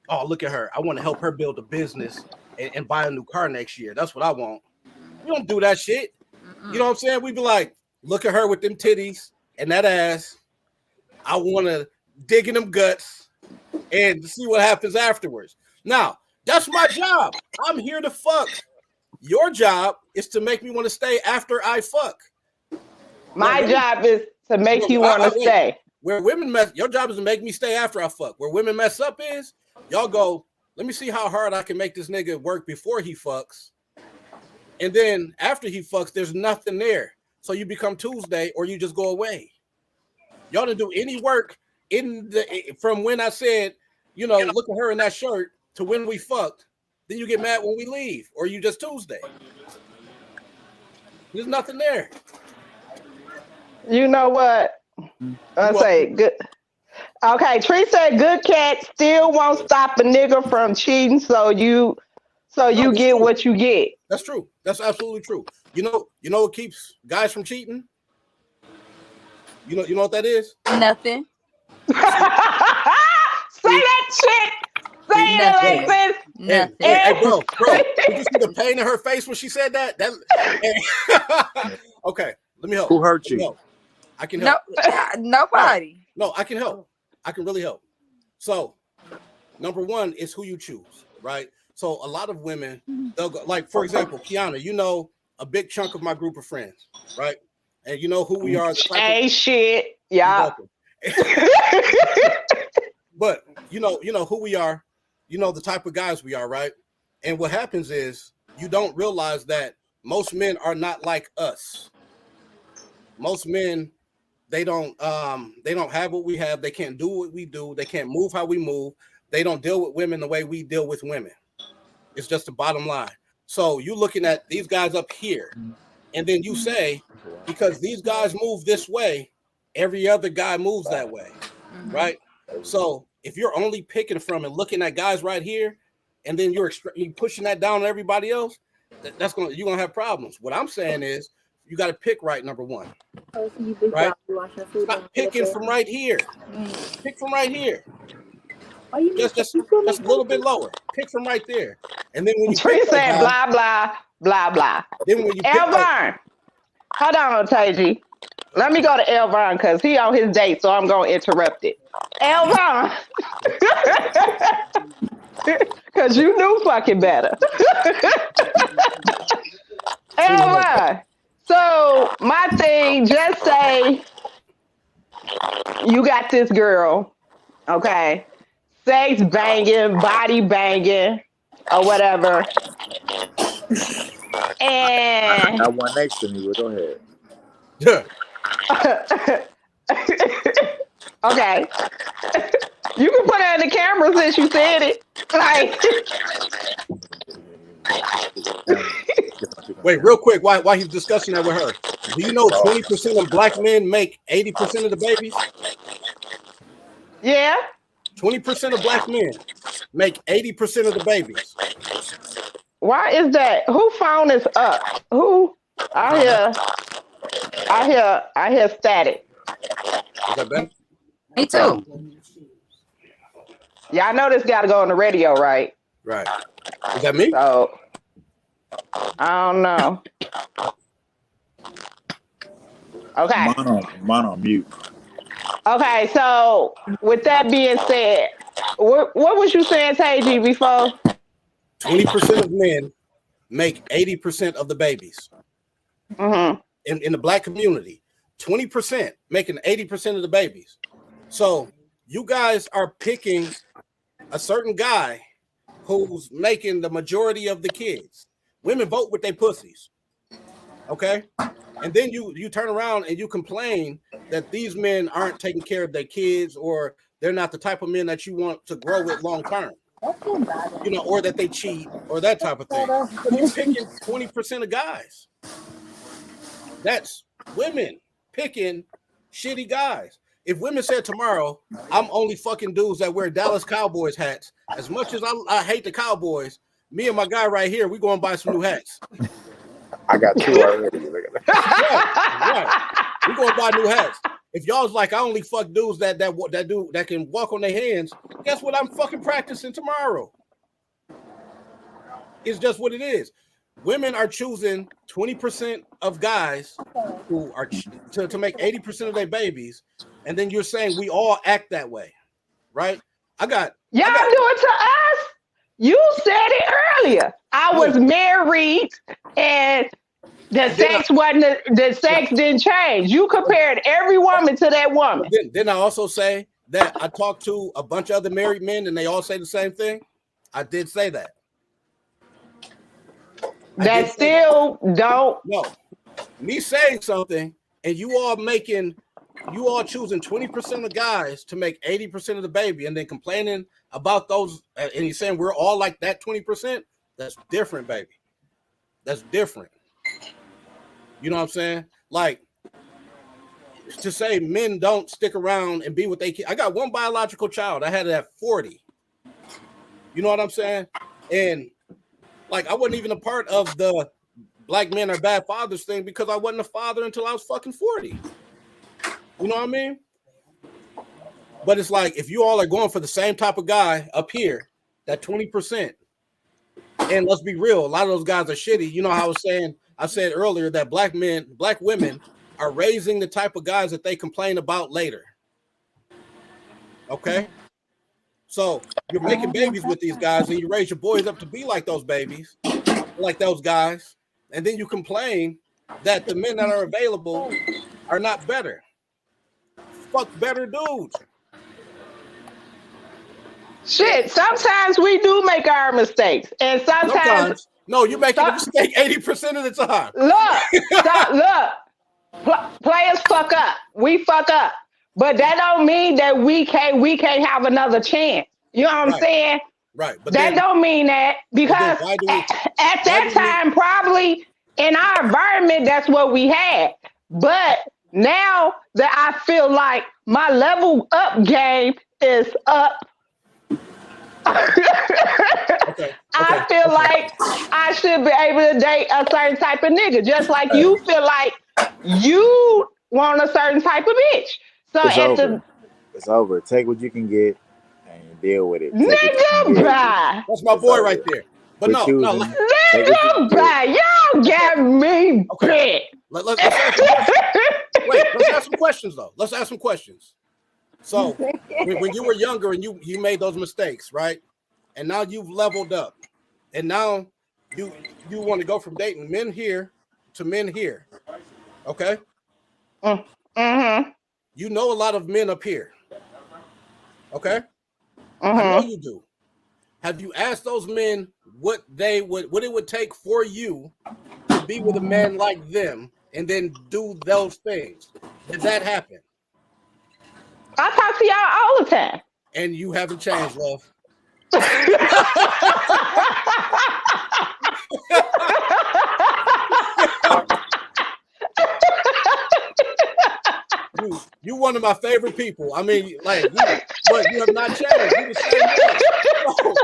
Oh, look at her. I want to help her build a business and buy a new car next year. That's what I want. We don't do that shit. You know what I'm saying? We'd be like, look at her with them titties and that ass. I want to dig in them guts and see what happens afterwards. Now, that's my job. I'm here to fuck. Your job is to make me want to stay after I fuck. My job is to make you want to stay. Where women mess, your job is to make me stay after I fuck. Where women mess up is, y'all go, let me see how hard I can make this nigga work before he fucks. And then after he fucks, there's nothing there. So you become Tuesday or you just go away. Y'all didn't do any work from when I said, look at her in that shirt to when we fucked. Then you get mad when we leave or you just Tuesday. There's nothing there. You know what? I say good. Okay, Tree said good cat still won't stop a nigga from cheating, so you get true. What you get. That's true. That's absolutely true. You know what keeps guys from cheating? You know what that is? Nothing. Say that shit. Say it like this. Nothing. Hey, bro, did you see the pain in her face when she said that? Okay, let me help. Who hurt you? I can help. Nobody. No, I can help. I can really help. So, number one is who you choose, right? So, a lot of women, they'll go, like, for example, Kianna, a big chunk of my group of friends, right? And you know who we are. Shit. Yeah. But, you know who we are. You know the type of guys we are, right? And what happens is you don't realize that most men are not like us. Most men, they don't have what we have. They can't do what we do. They can't move how we move. They don't deal with women the way we deal with women. It's just the bottom line. So you're looking at these guys up here, and then you say, because these guys move this way, every other guy moves that way, right? So if you're only picking from and looking at guys right here, and then you're pushing that down on everybody else, you're gonna have problems. What I'm saying is, you got to pick right, number one. Right? Stop picking from right here. Pick from right here. Just a little bit lower. Pick from right there. And then when you Tree said blah blah blah blah. Then when you pick Elvern, hold on, Taji. Let me go to Elvern because he on his date, so I'm gonna interrupt it. Elvern, because you knew fucking better. Elvern. So my thing, just say you got this girl, okay? Sex banging, body banging, or whatever. And I got one next to me, but go ahead. Okay. You can put it in the camera since you said it. Like wait, real quick, while he's discussing that with her, do you know 20% of black men make 80% of the babies? Yeah. 20% of black men make 80% of the babies. Why is that? Who phone is up? Who? I hear static. Is that better? Me too. Yeah, I know this got to go on the radio, right? Right. Is that me? So I don't know. Okay. Mine on mute. Okay, so with that being said, what was you saying, Taji, before? 20% of men make 80% of the babies. Mm-hmm. In the black community, 20% making 80% of the babies. So you guys are picking a certain guy who's making the majority of the kids. Women vote with their pussies. Okay? And then you turn around and you complain that these men aren't taking care of their kids, or they're not the type of men that you want to grow with long term. You know, or that they cheat, or that type of thing. You're picking 20% of guys. That's women picking shitty guys. If women said tomorrow, I'm only fucking dudes that wear Dallas Cowboys hats, as much as I hate the Cowboys, me and my guy right here, we going to buy some new hats. I got two already. Right. We going to buy new hats. If y'all's like, I only fuck dudes that can walk on their hands, guess what? I'm fucking practicing tomorrow. It's just what it is. Women are choosing 20% of guys who are to make 80% of their babies, and then you're saying we all act that way, right? Y'all do it to us. You said it earlier. I was married, and the sex didn't change. You compared every woman to that woman. Didn't I also say that I talked to a bunch of other married men, and they all say the same thing? I did say that. That still don't. No, me saying something and you all choosing 20% of guys to make 80% of the baby, and then complaining about those, and you're saying we're all like that 20%. That's different, baby. That's different. You know what I'm saying? Like, to say men don't stick around and be with their kids. I got one biological child. I had it at 40. You know what I'm saying? And like, I wasn't even a part of the black men are bad fathers thing because I wasn't a father until I was fucking 40. You know what I mean? But it's like, if you all are going for the same type of guy up here, that 20%, and let's be real, a lot of those guys are shitty. You know how I said earlier that black women are raising the type of guys that they complain about later. Okay? So you're making babies with these guys, and you raise your boys up to be like those babies, like those guys, and then you complain that the men that are available are not better. Fuck better dudes. Shit, sometimes we do make our mistakes, and sometimes no, you're making a mistake 80% of the time. Players fuck up. We fuck up, but that don't mean that we can't have another chance. You know what I'm saying? Right. But that don't mean that, because at that time, probably in our environment, that's what we had. But now that I feel like my level up game is up, I feel like I should be able to date a certain type of nigga, just like you feel like you want a certain type of bitch. So it's over. Take what you can get and deal with it. Nigga, bye. That's my boy right there. But nigga, bye. Y'all got me bit. Let's ask some questions though. Let's ask some questions. So when you were younger and you made those mistakes, right? And now you've leveled up, and now you want to go from dating men here to men here, okay? Mm-hmm. You know a lot of men up here, okay? I know you do. Have you asked those men what it would take for you to be with a man like them and then do those things? Did that happen? I talk to y'all all the time. And you haven't changed, love. You one of my favorite people. I mean, like, but you have not changed. You the same way.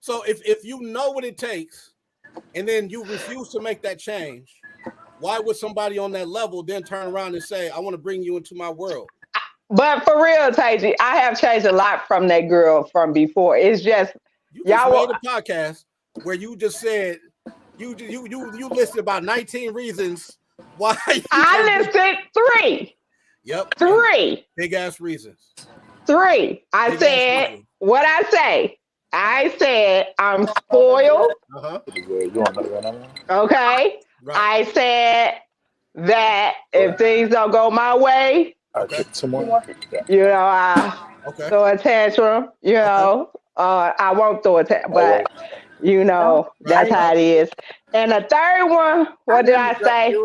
So if you know what it takes, and then you refuse to make that change, why would somebody on that level then turn around and say, "I want to bring you into my world"? But for real, Taji, I have changed a lot from that girl from before. It's just y'all made a podcast where you just said you listed about 19 reasons why. I listed 3. Yep. 3 big ass reasons. 3. I said what I say. I said I'm spoiled. Okay. Right. I said that if things don't go my way, you know, I throw a tantrum. You know, I won't throw a tantrum, but you know, that's how it is. And the third one, what did I say?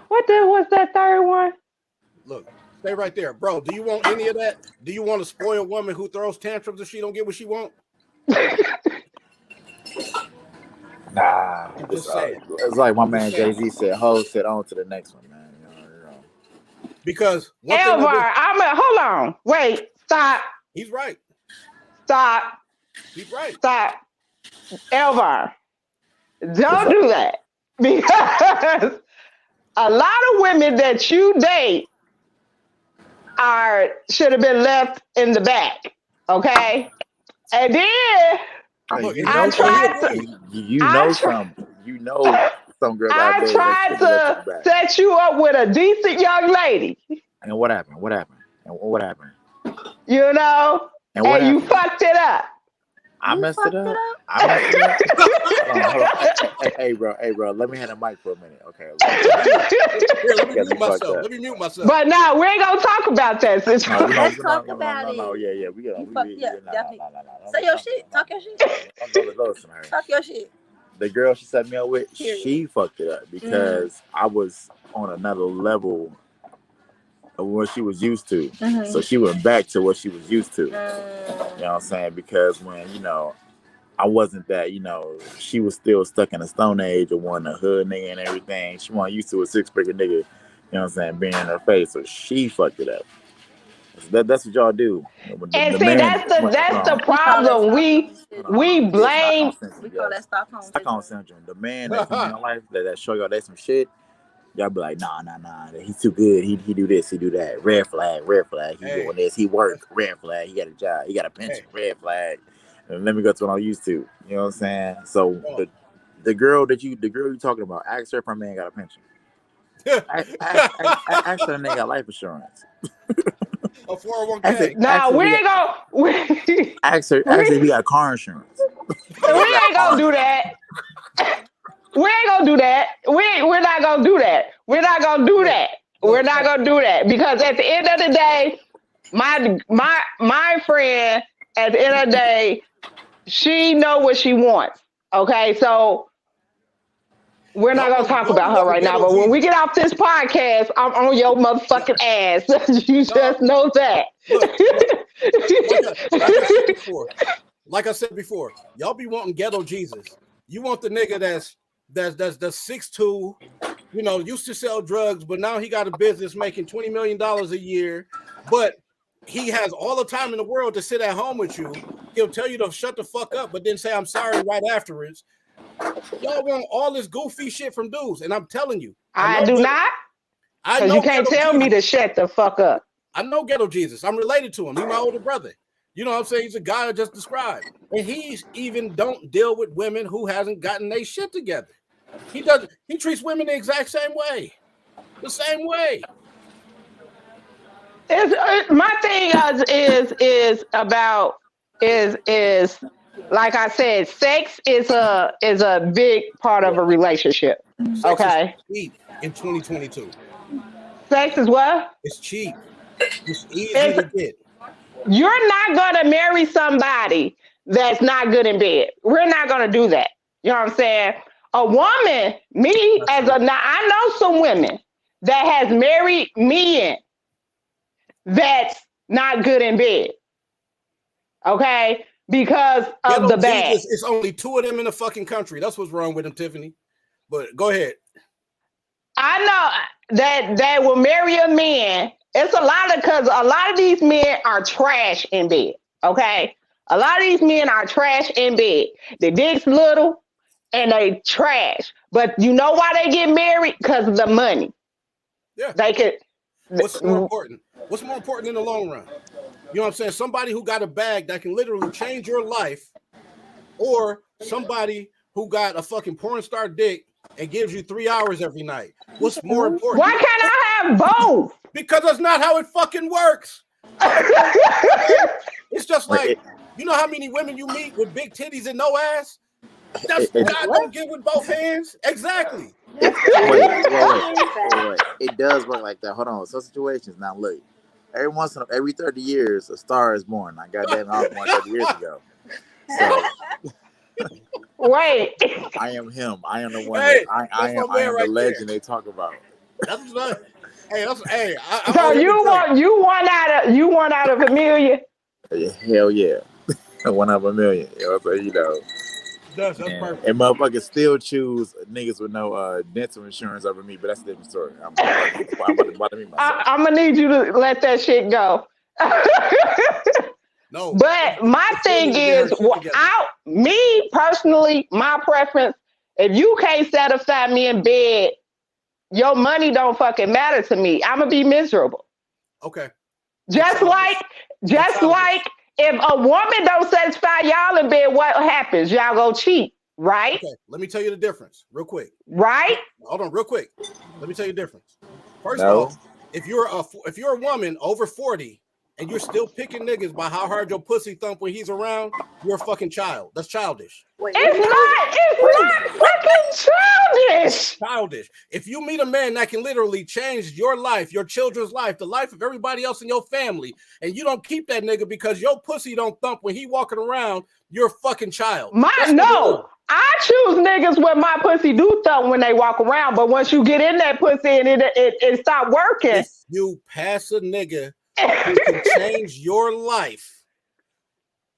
What was that third one? Look, stay right there, bro. Do you want any of that? Do you want a spoiled woman who throws tantrums if she don't get what she want? Nah, it's like my man Jay-Z said, "Hoes sit on to the next one, man." You know. Because Elvar, hold on. Wait, stop. He's right. Stop. He's right. Stop. Elvar, don't do that. Because a lot of women that you date should have been left in the back. Okay? And then some girl. I tried to set you up with a decent young lady. And what happened? You know, and you fucked it up. I messed it up. Hey, bro. Let me have a mic for a minute, okay? Let me mute myself. But no, we ain't gonna talk about that. Let's talk about it. Yeah, we got. Definitely. Say your shit. Talk your shit. Talk your shit. The girl she set me up with, she fucked it up because I was on another level of what she was used to. So she went back to what she was used to. You know what I'm saying? Because when, I wasn't that, she was still stuck in the Stone Age of wanting a hood nigga and everything. She wasn't used to a six-figure nigga, you know what I'm saying, being in her face. So she fucked it up. That's what y'all do. That's the problem. We blame. We call that Stockholm syndrome. The man that's in your life that show y'all that some shit, y'all be like, nah. He's too good. He do this. He do that. Red flag. He doing this. He work. Red flag. He got a job. He got a pension. Red flag. And let me go to what I'm used to. You know what I'm saying? So the girl you talking about, ask her if her man got a pension. ask her if they got life insurance. A 401k. No, we ain't gonna. Ask her if we got car insurance. We ain't gonna do that. We ain't gonna do that. We're not gonna do that. We're not gonna do that. We're not gonna do that because at the end of the day, my friend, at the end of the day, she know what she wants. Okay, so we're not gonna talk about her right now. But when we get off this podcast, I'm on your motherfucking ass. You just know that. Look, like I said before, y'all be wanting ghetto Jesus. You want the nigga that's 6'2", you know, used to sell drugs, but now he got a business making $20 million a year, but he has all the time in the world to sit at home with you. He'll tell you to shut the fuck up, but then say I'm sorry right afterwards. Y'all want all this goofy shit from dudes, and I'm telling you, I do not. Because you can't tell me to shut the fuck up. I know ghetto Jesus. I'm related to him. He's my older brother. You know what I'm saying? He's a guy I just described. And he's even don't deal with women who hasn't gotten their shit together. He treats women the exact same way. The same way. My thing is like I said, sex is a big part of a relationship. Sex okay. Is cheap in 2022. Sex is what? It's cheap. It's easy to get. You're not gonna marry somebody that's not good in bed. We're not gonna do that. You know what I'm saying? A woman, I know some women that has married men that's not good in bed. Okay? Because of the bag. It's only 2 of them in the fucking country. That's what's wrong with them, Tiffany. But go ahead. I know that will marry a man. It's because a lot of these men are trash in bed. Okay? A lot of these men are trash in bed. The dick's little and they trash. But you know why they get married? Because of the money. Yeah. They could. What's more important? What's more important in the long run? You know what I'm saying? Somebody who got a bag that can literally change your life, or somebody who got a fucking porn star dick and gives you 3 hours every night. What's more important? Why can't I have both? Because that's not how it fucking works. It's just like, you know how many women you meet with big titties and no ass? That's God don't give with both hands. Exactly. Wait. It does work like that. Hold on. Some situations. Now look. Every 30 years, a star is born. I got that I was born 30 years ago. So wait. I am him. I am the one. Hey, I am the legend they talk about. That's what. Hey, So you want out of Amelia? Hell yeah, 1 out of a million. So you know. That's perfect. And motherfuckers still choose niggas with no dental insurance over me, but that's a different story. I'm about to bother me myself. I'm gonna need you to let that shit go. No. But my thing is, me personally, my preference, if you can't satisfy me in bed, your money don't fucking matter to me. I'm gonna be miserable. Okay. Just like if a woman don't satisfy y'all in bed, what happens? Y'all go cheat, right? Okay. Let me tell you the difference, real quick. Right? Hold on, real quick. Let me tell you the difference. First of all, if you're a woman over 40 and you're still picking niggas by how hard your pussy thump when he's around, you're a fucking child. That's childish. It's not fucking childish. Childish. If you meet a man that can literally change your life, your children's life, the life of everybody else in your family, and you don't keep that nigga because your pussy don't thump when he walking around, you're a fucking child. I choose niggas where my pussy do thump when they walk around, but once you get in that pussy and it stop working. If you pass a nigga who can change your life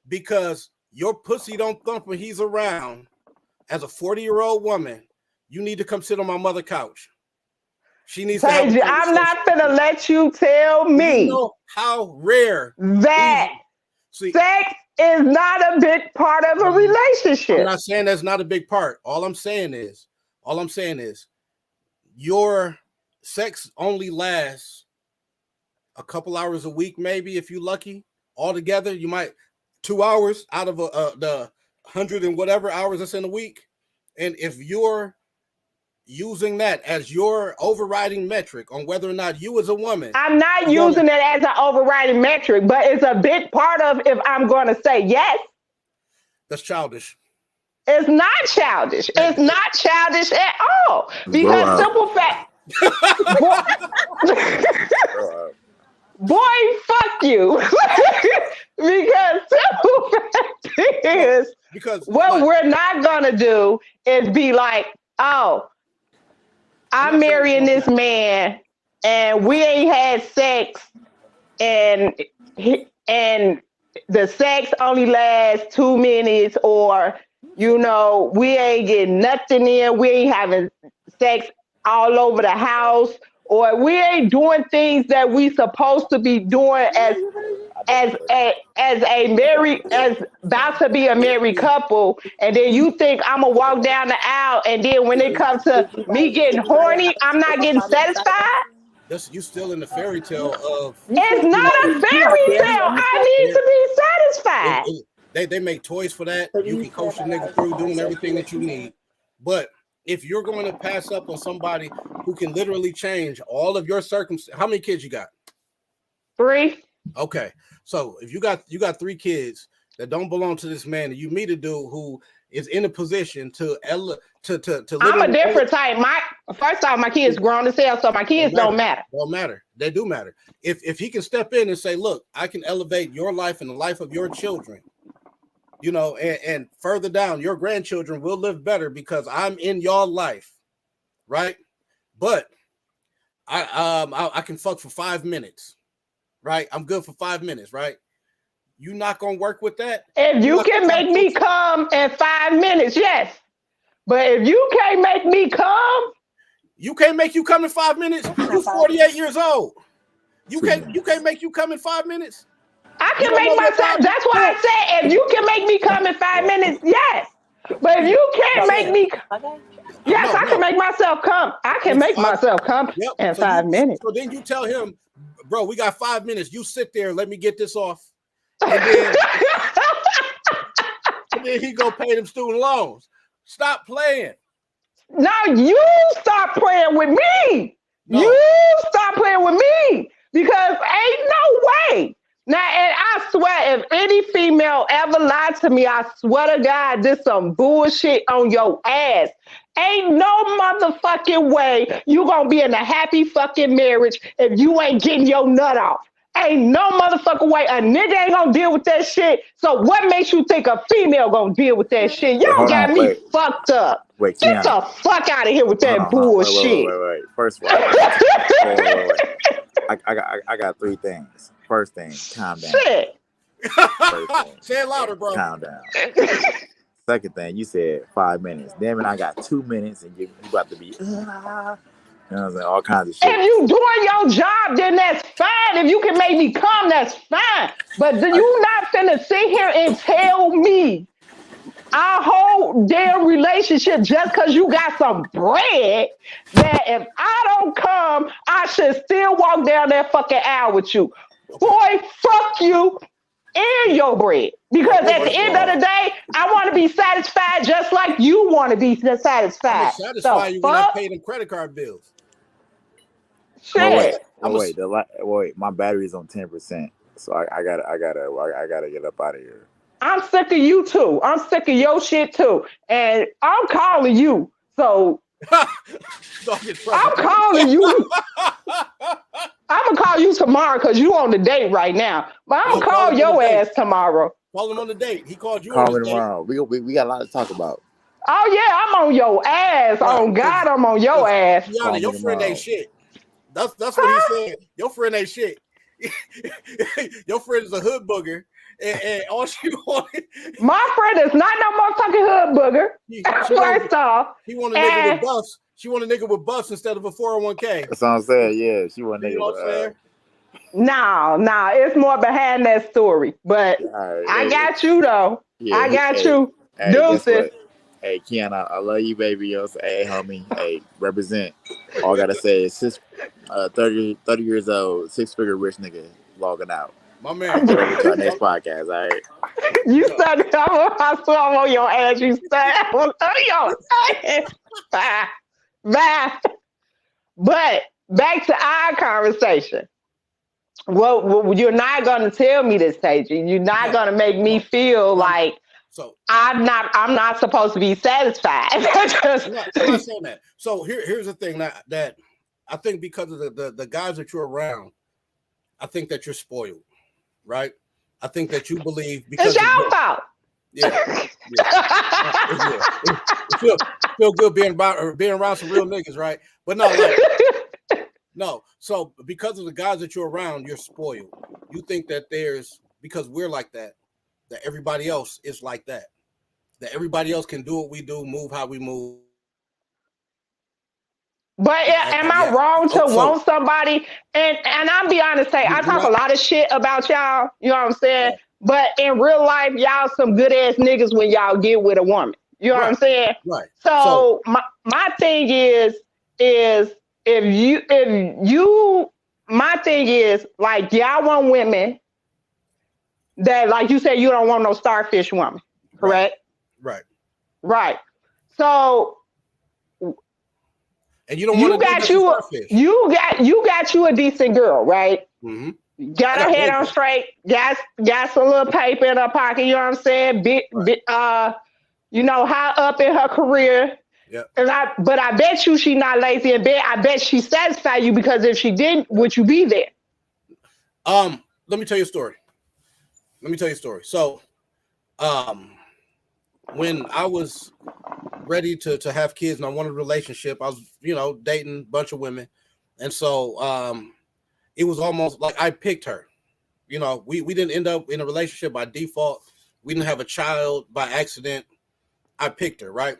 because your pussy don't thump when he's around, as a 40-year-old woman, you need to come sit on my mother couch. She needs to have a conversation. I'm not gonna let you tell me you know how rare that sex is not a big part of a relationship. I'm not saying that's not a big part. All I'm saying is your sex only lasts a couple hours a week, maybe if you're lucky. Altogether, you might 2 hours out of the 100 and whatever hours that's in a week. And if you're using that as your overriding metric on whether or not you as a woman, I'm not using it as an overriding metric, but it's a big part of if I'm going to say yes. That's childish. It's not childish. It's not childish at all. Because simple fact, Boy, fuck you. Because simple fact is, because what like, we're not gonna do is be like, oh, I'm marrying this man and we ain't had sex and the sex only lasts 2 minutes, or we ain't getting nothing in, we ain't having sex all over the house, or we ain't doing things that we supposed to be doing as about to be a married couple, and then you think I'm gonna walk down the aisle, and then when it comes to me getting horny, I'm not getting satisfied. you still in the fairy tale of It's not a fairy tale. I need to be satisfied. They make toys for that. You can coach the nigga through doing everything that you need. But if you're going to pass up on somebody who can literally change all of your circumstances, how many kids you got? 3. Okay, so if you got 3 kids that don't belong to this man, and you meet a dude who is in a position to I'm a different type. First off, my kids grown as hell, so my kids don't matter. Don't matter. They do matter. If he can step in and say, look, I can elevate your life and the life of your children, and further down, your grandchildren will live better because I'm in your life, right? But I can fuck for 5 minutes, right? I'm good for 5 minutes, right? You not gonna work with that? If you can make me come in 5 minutes, yes. But if you can't make me come, you can't make you come in 5 minutes. You're 48 years old. You can't make you come in 5 minutes. I can make myself. That's why I said if you can make me come in 5 minutes, yes. But if you can't make me, yes, I can make myself come. I can make myself come in 5 minutes. So then you tell him, bro, we got 5 minutes. You sit there. Let me get this off. And then he go pay them student loans. Stop playing. No, you stop playing with me. No. You stop playing with me because ain't no way. Now, and I swear, if any female ever lied to me, I swear to God, this some bullshit on your ass. Ain't no motherfucking way you gonna be in a happy fucking marriage if you ain't getting your nut off. Ain't no motherfucking way. A nigga ain't gonna deal with that shit. So what makes you think a female gonna deal with that shit? Y'all got me fucked up. Wait, get the fuck out of here with that bullshit. Wait. First of all, I got 3 things. First thing, calm down. Shit. Say it louder, bro. Calm down. Second thing, you said 5 minutes. Damn it, I got 2 minutes, and you about to be. You know what I'm saying? All kinds of shit. If you doing your job, then that's fine. If you can make me come, that's fine. But you not finna sit here and tell me our whole damn relationship just because you got some bread that if I don't come, I should still walk down that fucking aisle with you. Boy, fuck you and your bread. Because at the end of the day, I want to be satisfied just like you want to be satisfied. Satisfy you when I pay them credit card bills. Shit. Wait, my battery's on 10%, so I gotta get up out of here. I'm sick of you too. I'm sick of your shit too, and I'm calling you. So I'm calling you. I'm gonna call you tomorrow because you on the date right now. But I'm gonna call your ass tomorrow. Call him on the date. He called you. Call me tomorrow. We got a lot to talk about. Oh yeah, I'm on your ass. Right. On God, I'm on your ass. Kianna, your friend ain't shit. That's what he said. Your friend ain't shit. Your friend is a hood booger, and all she wanted. My friend is not no motherfucking hood booger. First off, he want a nigga with buffs. She want a nigga with buffs instead of a 401k. That's what I'm saying. Yeah, she want a nigga with. No, it's more behind that story. But I got you though. Yeah, I got you. Deuces. Hey, Kianna, I love you, baby. Yo, hey, homie. Hey, represent. All I gotta say is 30 years old, 6-figure rich nigga logging out. My man. To our next podcast, all right? You said I swear I'm on your ass. You said I'm on your ass. Bye. But back to our conversation. Well, you're not gonna tell me this, Taji. You're not gonna make me feel like I'm not supposed to be satisfied. I'm not saying that. So here's the thing that I think because of the guys that you're around, I think that you're spoiled, right? I think that you believe because It's your fault. Yeah. It feel good being around some real niggas, right? But no, like no. So because of the guys that you're around, you're spoiled. You think that because we're like that everybody else is like that. That everybody else can do what we do, move how we move. But am I wrong to want somebody? And I'll be honest, I talk a lot of shit about y'all. You know what I'm saying? Right. But in real life, y'all some good ass niggas when y'all get with a woman. You know what I'm saying? Right. So my thing is my thing is like y'all want women that, like you said, you don't want no starfish woman, correct? Right. So. And you don't want you got you a decent girl, right? Mm-hmm. Got her head on straight, got some little paper in her pocket, you know what I'm saying? You know, high up in her career. Yeah. But I bet you she not lazy in bed. I bet she satisfied you, because if she didn't, would you be there? Let me tell you a story. So, when I was ready to have kids and I wanted a relationship, I was, dating a bunch of women. And so it was almost like I picked her. We didn't end up in a relationship by default. We didn't have a child by accident. I picked her, right?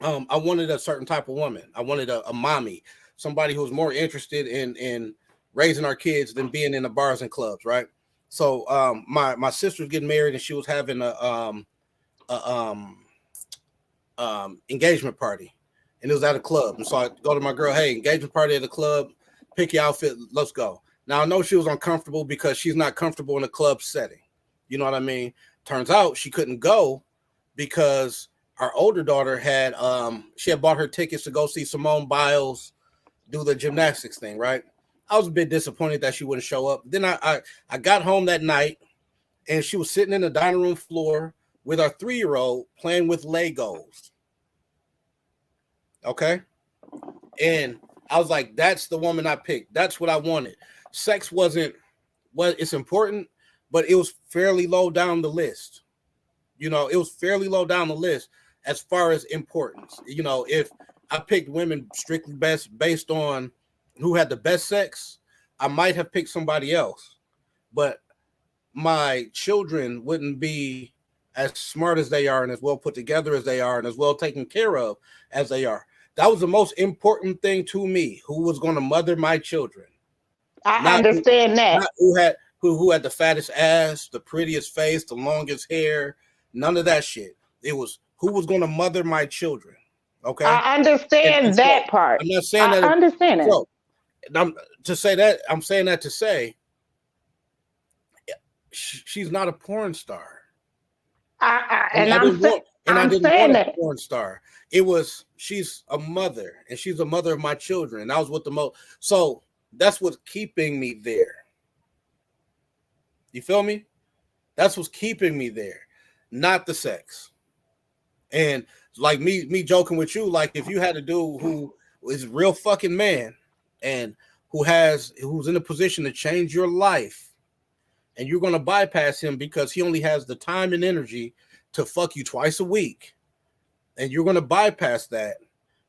I wanted a certain type of woman. I wanted a mommy, somebody who was more interested in raising our kids than being in the bars and clubs, right? So my sister was getting married and she was having a engagement party, and it was at a club. And so I go to my girl, hey, engagement party at the club, pick your outfit, let's go. Now I know she was uncomfortable because she's not comfortable in a club setting. You know what I mean? Turns out she couldn't go because our older daughter had bought her tickets to go see Simone Biles do the gymnastics thing, right? I was a bit disappointed that she wouldn't show up. Then I got home that night and she was sitting in the dining room floor with our 3-year-old playing with Legos. Okay. And I was like, that's the woman I picked. That's what I wanted. Sex it's important, but it was fairly low down the list. It was fairly low down the list as far as importance. If I picked women strictly based on who had the best sex, I might have picked somebody else. But my children wouldn't be as smart as they are and as well put together as they are and as well taken care of as they are. That was the most important thing to me. Who was going to mother my children? I understand that. Not who had the fattest ass, the prettiest face, the longest hair. None of that shit. It was who was going to mother my children. Okay. I understand that part. I'm not saying that. I understand it. So, I'm saying that to say she's not a porn star. I didn't want a porn star. She's a mother, and she's a mother of my children. That was what so that's what's keeping me there. You feel me? That's what's keeping me there, not the sex. And like me joking with you, like if you had a dude who is a real fucking man and who's in a position to change your life, and you're going to bypass him because he only has the time and energy to fuck you twice a week, and you're going to bypass that,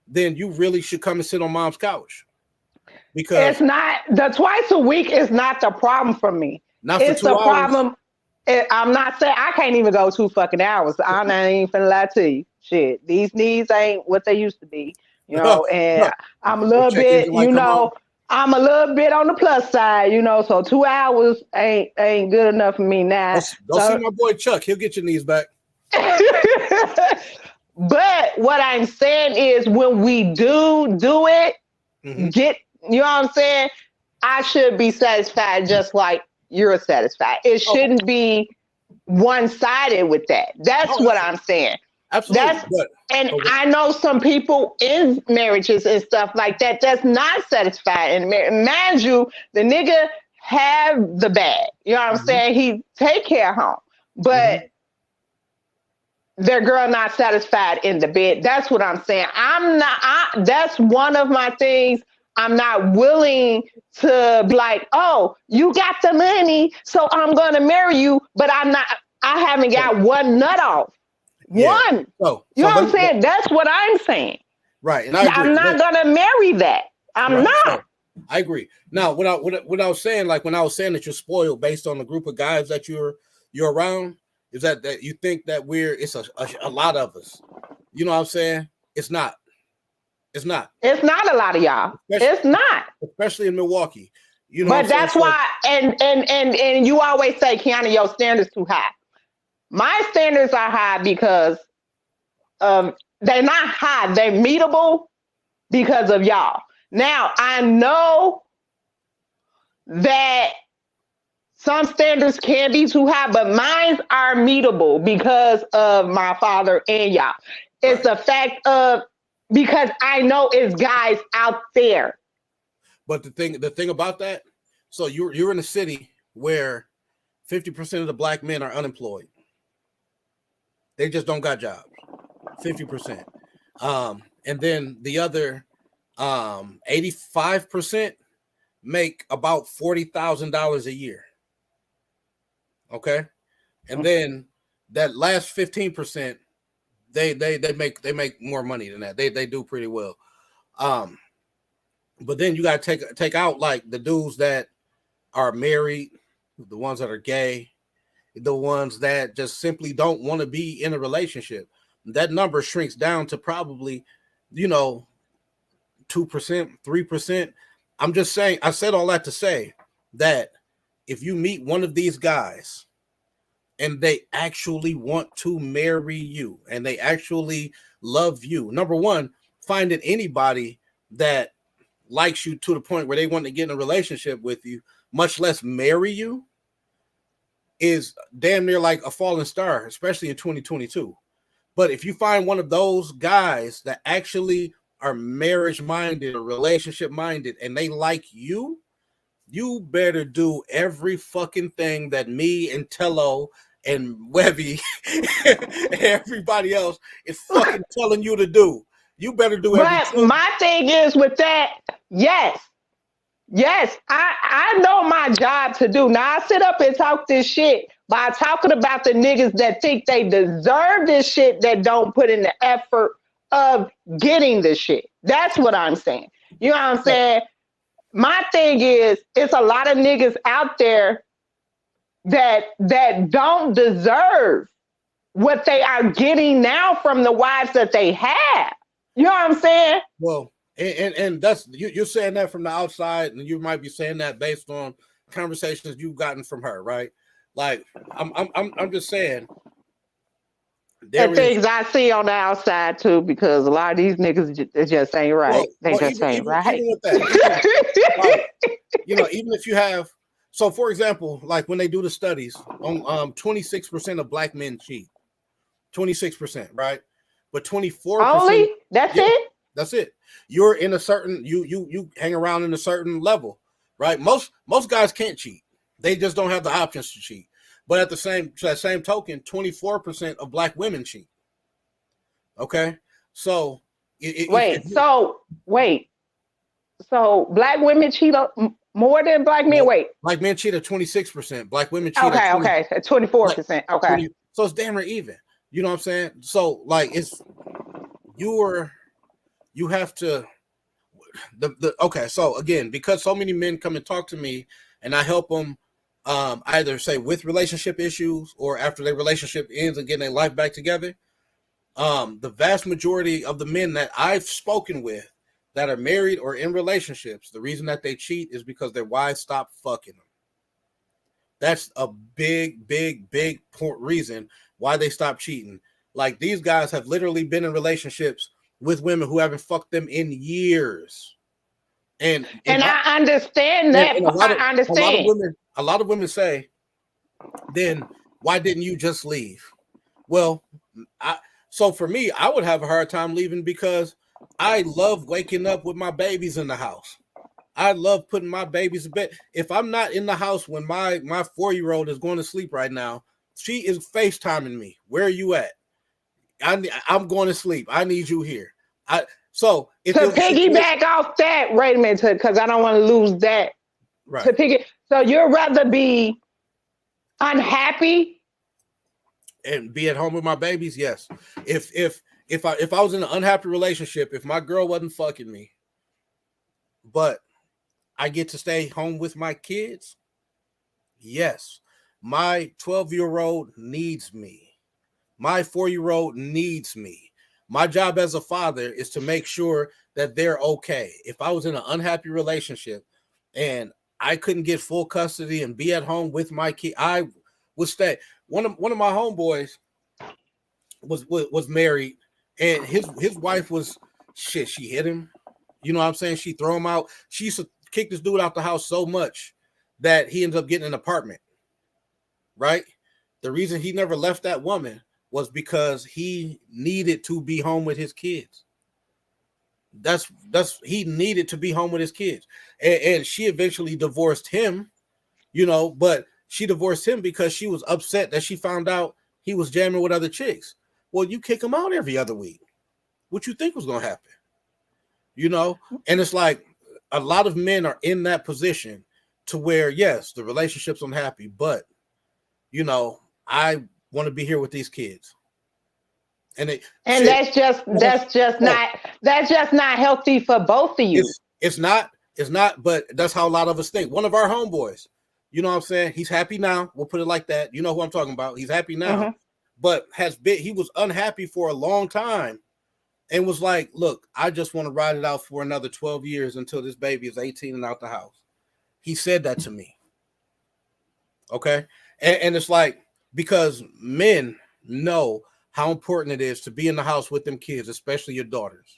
then you really should come and sit on mom's couch. Because it's not the twice a week is not the problem for me. Not for it's 2 the hours. problem. I'm not saying I can't even go 2 fucking hours. I'm not even finna lie to you. Shit, these knees ain't what they used to be, and I'm a little bit, I'm a little bit on the plus side, so 2 hours ain't good enough for me now. Go see my boy Chuck. He'll get your knees back. But what I'm saying is when we do it, get, you know what I'm saying? I should be satisfied just like you're satisfied. It shouldn't be one-sided with that. That's what I'm saying. Absolutely. I know some people in marriages and stuff like that that's not satisfied in marriage. Mind you, the nigga have the bag. You know what I'm saying? He take care of home. But their girl not satisfied in the bed. That's what I'm saying. That's one of my things I'm not willing to be like, oh, you got the money, so I'm gonna marry you, but I haven't got one nut off. Yeah. One. So You know what I'm let me- saying? That's what I'm saying. right, and I agree. I'm not gonna marry that. I'm Right, not. so I agree. Now, what I was saying, like when I was saying that you're spoiled based on the group of guys that you're around, is that you think that it's a lot of us. You know what I'm saying? It's not. It's not. It's not a lot of y'all. It's not. Especially in Milwaukee. You know, but that's why, and you always say, Kianna, your standards too high. My standards are high because they're not high. They're meetable because of y'all. Now, I know that some standards can be too high, but mine are meetable because of my father and y'all. It's a fact of, because I know it's guys out there. But the thing about that, so you're in a city where 50% of the black men are unemployed. They just don't got jobs. 50%. And then the other 85% make about $40,000 a year. Okay. And then that last 15%, they make more money than that. They do pretty well. But then you got to take out like the dudes that are married, the ones that are gay, the ones that just simply don't want to be in a relationship. That number shrinks down to probably, 2%, 3%. I'm just saying, I said all that to say that if you meet one of these guys and they actually want to marry you and they actually love you, number one, finding anybody that likes you to the point where they want to get in a relationship with you, much less marry you, is damn near like a falling star, especially in 2022. But if you find one of those guys that actually are marriage minded or relationship minded and they like you, you better do every fucking thing that me and Tello and Webby and everybody else is fucking telling you to do. You better do everything. But my thing is with that, yes, I know my job to do. Now I sit up and talk this shit by talking about the niggas that think they deserve this shit that don't put in the effort of getting the shit. That's what I'm saying. You know what I'm saying? My thing is, it's a lot of niggas out there that don't deserve what they are getting now from the wives that they have. You know what I'm saying? Well, and that's you're saying that from the outside, and you might be saying that based on conversations you've gotten from her, right? Like, I'm just saying. There things I see on the outside too, because a lot of these niggas just ain't right. They just ain't right. Even with that, like, even if you have, so for example, like when they do the studies, on 26% of black men cheat, 26%, right? But 24%. Only? That's it? That's it. You're in a certain, you hang around in a certain level, right? Most guys can't cheat. They just don't have the options to cheat. But at the same token, 24% of black women cheat. Okay, so so black women cheat more than black men. Wait, black men cheat at 26%. Black women cheat at 24%. Okay, so it's damn near even. You know what I'm saying? So like you have to okay. So again, because so many men come and talk to me, and I help them. Either say with relationship issues or after their relationship ends and getting their life back together. The vast majority of the men that I've spoken with that are married or in relationships, the reason that they cheat is because their wives stop fucking them. That's a big reason why they stop cheating. Like, these guys have literally been in relationships with women who haven't fucked them in years. And I understand that. I understand. A lot of women say, then why didn't you just leave? Well, so for me, I would have a hard time leaving because I love waking up with my babies in the house. I love putting my babies to bed. If I'm not in the house when my 4-year-old is going to sleep right now, she is FaceTiming me. Where are you at? I'm going to sleep. I need you here. So if to piggyback off that, wait a minute, because I don't want to lose that. Right. So you'd rather be unhappy and be at home with my babies? Yes. If I was in an unhappy relationship, if my girl wasn't fucking me, but I get to stay home with my kids, yes. My 12-year-old needs me. My 4-year-old needs me. My job as a father is to make sure that they're okay. If I was in an unhappy relationship and I couldn't get full custody and be at home with my kid, I would stay. One of my homeboys was married, and his wife was shit. She hit him. You know what I'm saying? She throw him out. She used to kick this dude out the house so much that he ended up getting an apartment. Right? The reason he never left that woman was because he needed to be home with his kids. That's he needed to be home with his kids. And she eventually divorced him, you know, but she divorced him because she was upset that she found out he was jamming with other chicks. Well, you kick him out every other week. What you think was going to happen? You know? And it's like a lot of men are in that position to where, yes, the relationship's unhappy, but you know, I want to be here with these kids. And that's just not healthy for both of you. It's not, but that's how a lot of us think. One of our homeboys, you know what I'm saying? He's happy now. We'll put it like that. You know who I'm talking about. He's happy now, but he was unhappy for a long time and was like, look, I just want to ride it out for another 12 years until this baby is 18 and out the house. He said that to me. Okay. And it's like, because men know how important it is to be in the house with them kids, especially your daughters.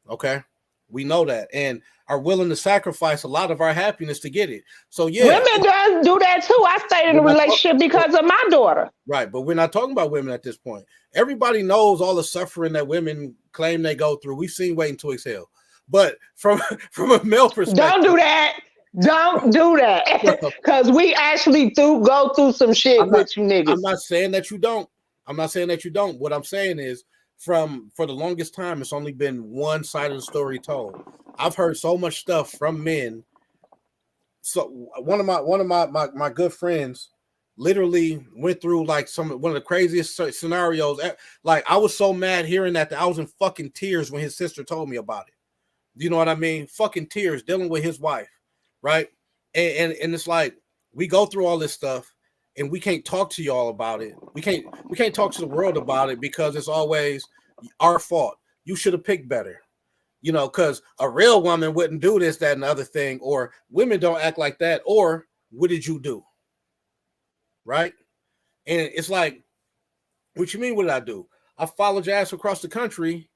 Okay. We know that and are willing to sacrifice a lot of our happiness to get it. So yeah. Women does do that too. I stayed in a relationship because of my daughter. Right. But we're not talking about women at this point. Everybody knows all the suffering that women claim they go through. We've seen Waiting to Exhale. But from a male perspective. Don't do that. Don't do that, because we actually go through some shit with you niggas. I'm not saying that you don't. What I'm saying is, for the longest time, it's only been one side of the story told. I've heard so much stuff from men. So one of my good friends literally went through like one of the craziest scenarios. Like I was so mad hearing that I was in fucking tears when his sister told me about it. You know what I mean? Fucking tears dealing with his wife. Right. And it's like we go through all this stuff and we can't talk to y'all about it. We can't talk to the world about it because it's always our fault. You should have picked better, you know, because a real woman wouldn't do this, that, and the other thing, or women don't act like that, or what did you do? Right. And it's like, what you mean? What did I do? I followed your ass across the country,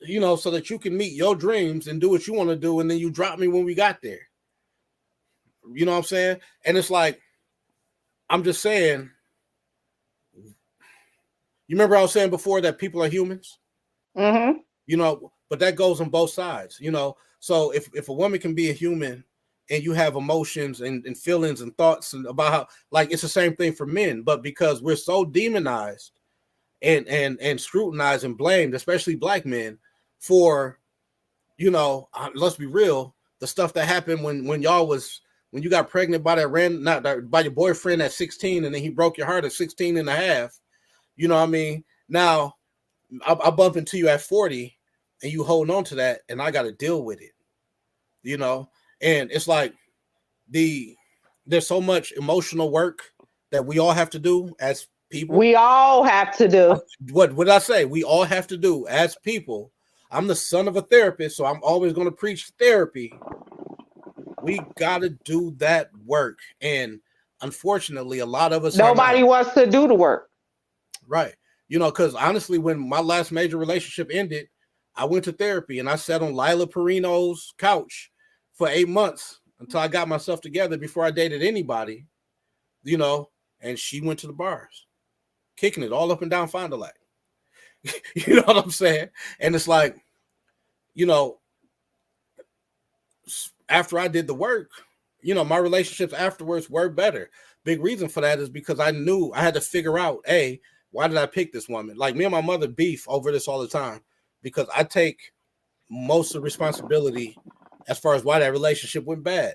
you know, so that you can meet your dreams and do what you want to do. And then you dropped me when we got there. You know what I'm saying? And it's like, I'm just saying, you remember I was saying before that people are humans? Mm-hmm. You know, but that goes on both sides, you know? So if a woman can be a human and you have emotions and feelings and thoughts and about how, like, it's the same thing for men, but because we're so demonized and scrutinized and blamed, especially black men, for, you know, let's be real, the stuff that happened when you got pregnant by by your boyfriend at 16 and then he broke your heart at 16 and a half, you know what I mean? Now I bump into you at 40 and you hold on to that and I got to deal with it, you know? And it's like there's so much emotional work that we all have to do as people. We all have to do. What did I say? We all have to do as people. I'm the son of a therapist, so I'm always going to preach therapy. We got to do that work. And unfortunately, a lot of us nobody wants to do the work. Right. You know, because honestly, when my last major relationship ended, I went to therapy and I sat on Lila Perino's couch for 8 months until I got myself together before I dated anybody, you know, and she went to the bars, kicking it all up and down Fond du Lac. You know what I'm saying? And it's like, you know, after I did the work, you know, my relationships afterwards were better. Big reason for that is because I knew I had to figure out, why did I pick this woman? Like me and my mother beef over this all the time because I take most of the responsibility as far as why that relationship went bad.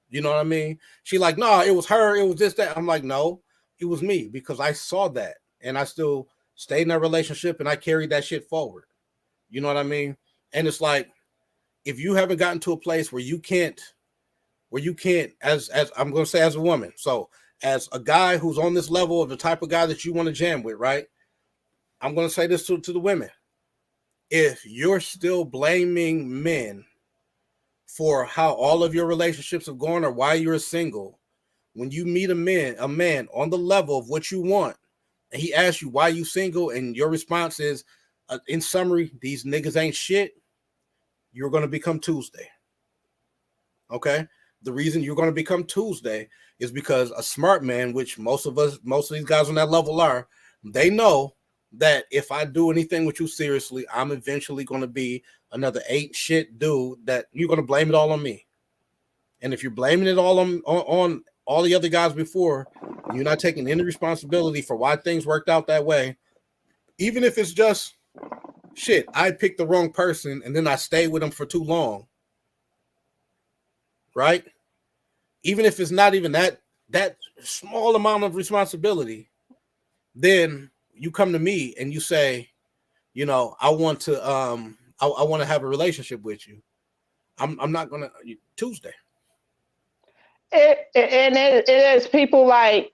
You know what I mean? She like, no, it was her. It was this, that. I'm like, no, it was me because I saw that and I still stayed in that relationship and I carried that shit forward. You know what I mean? And it's like, if you haven't gotten to a place where you can't, as I'm going to say as a woman. So as a guy who's on this level of the type of guy that you want to jam with, right? I'm going to say this to the women. If you're still blaming men for how all of your relationships have gone or why you're single, when you meet a man on the level of what you want, and he asks you why you single, and your response is, in summary, these niggas ain't shit, you're going to become Tuesday. Okay? The reason you're going to become Tuesday is because a smart man, which most of these guys on that level are, they know that if I do anything with you seriously, I'm eventually going to be another ain't shit dude that you're going to blame it all on me. And if you're blaming it all on all the other guys before, you're not taking any responsibility for why things worked out that way, even if it's just shit, I picked the wrong person and then I stayed with them for too long. Right? Even if it's not even that small amount of responsibility, then you come to me and you say, you know, I want to I want to have a relationship with you. I'm not gonna Tuesday. It is people like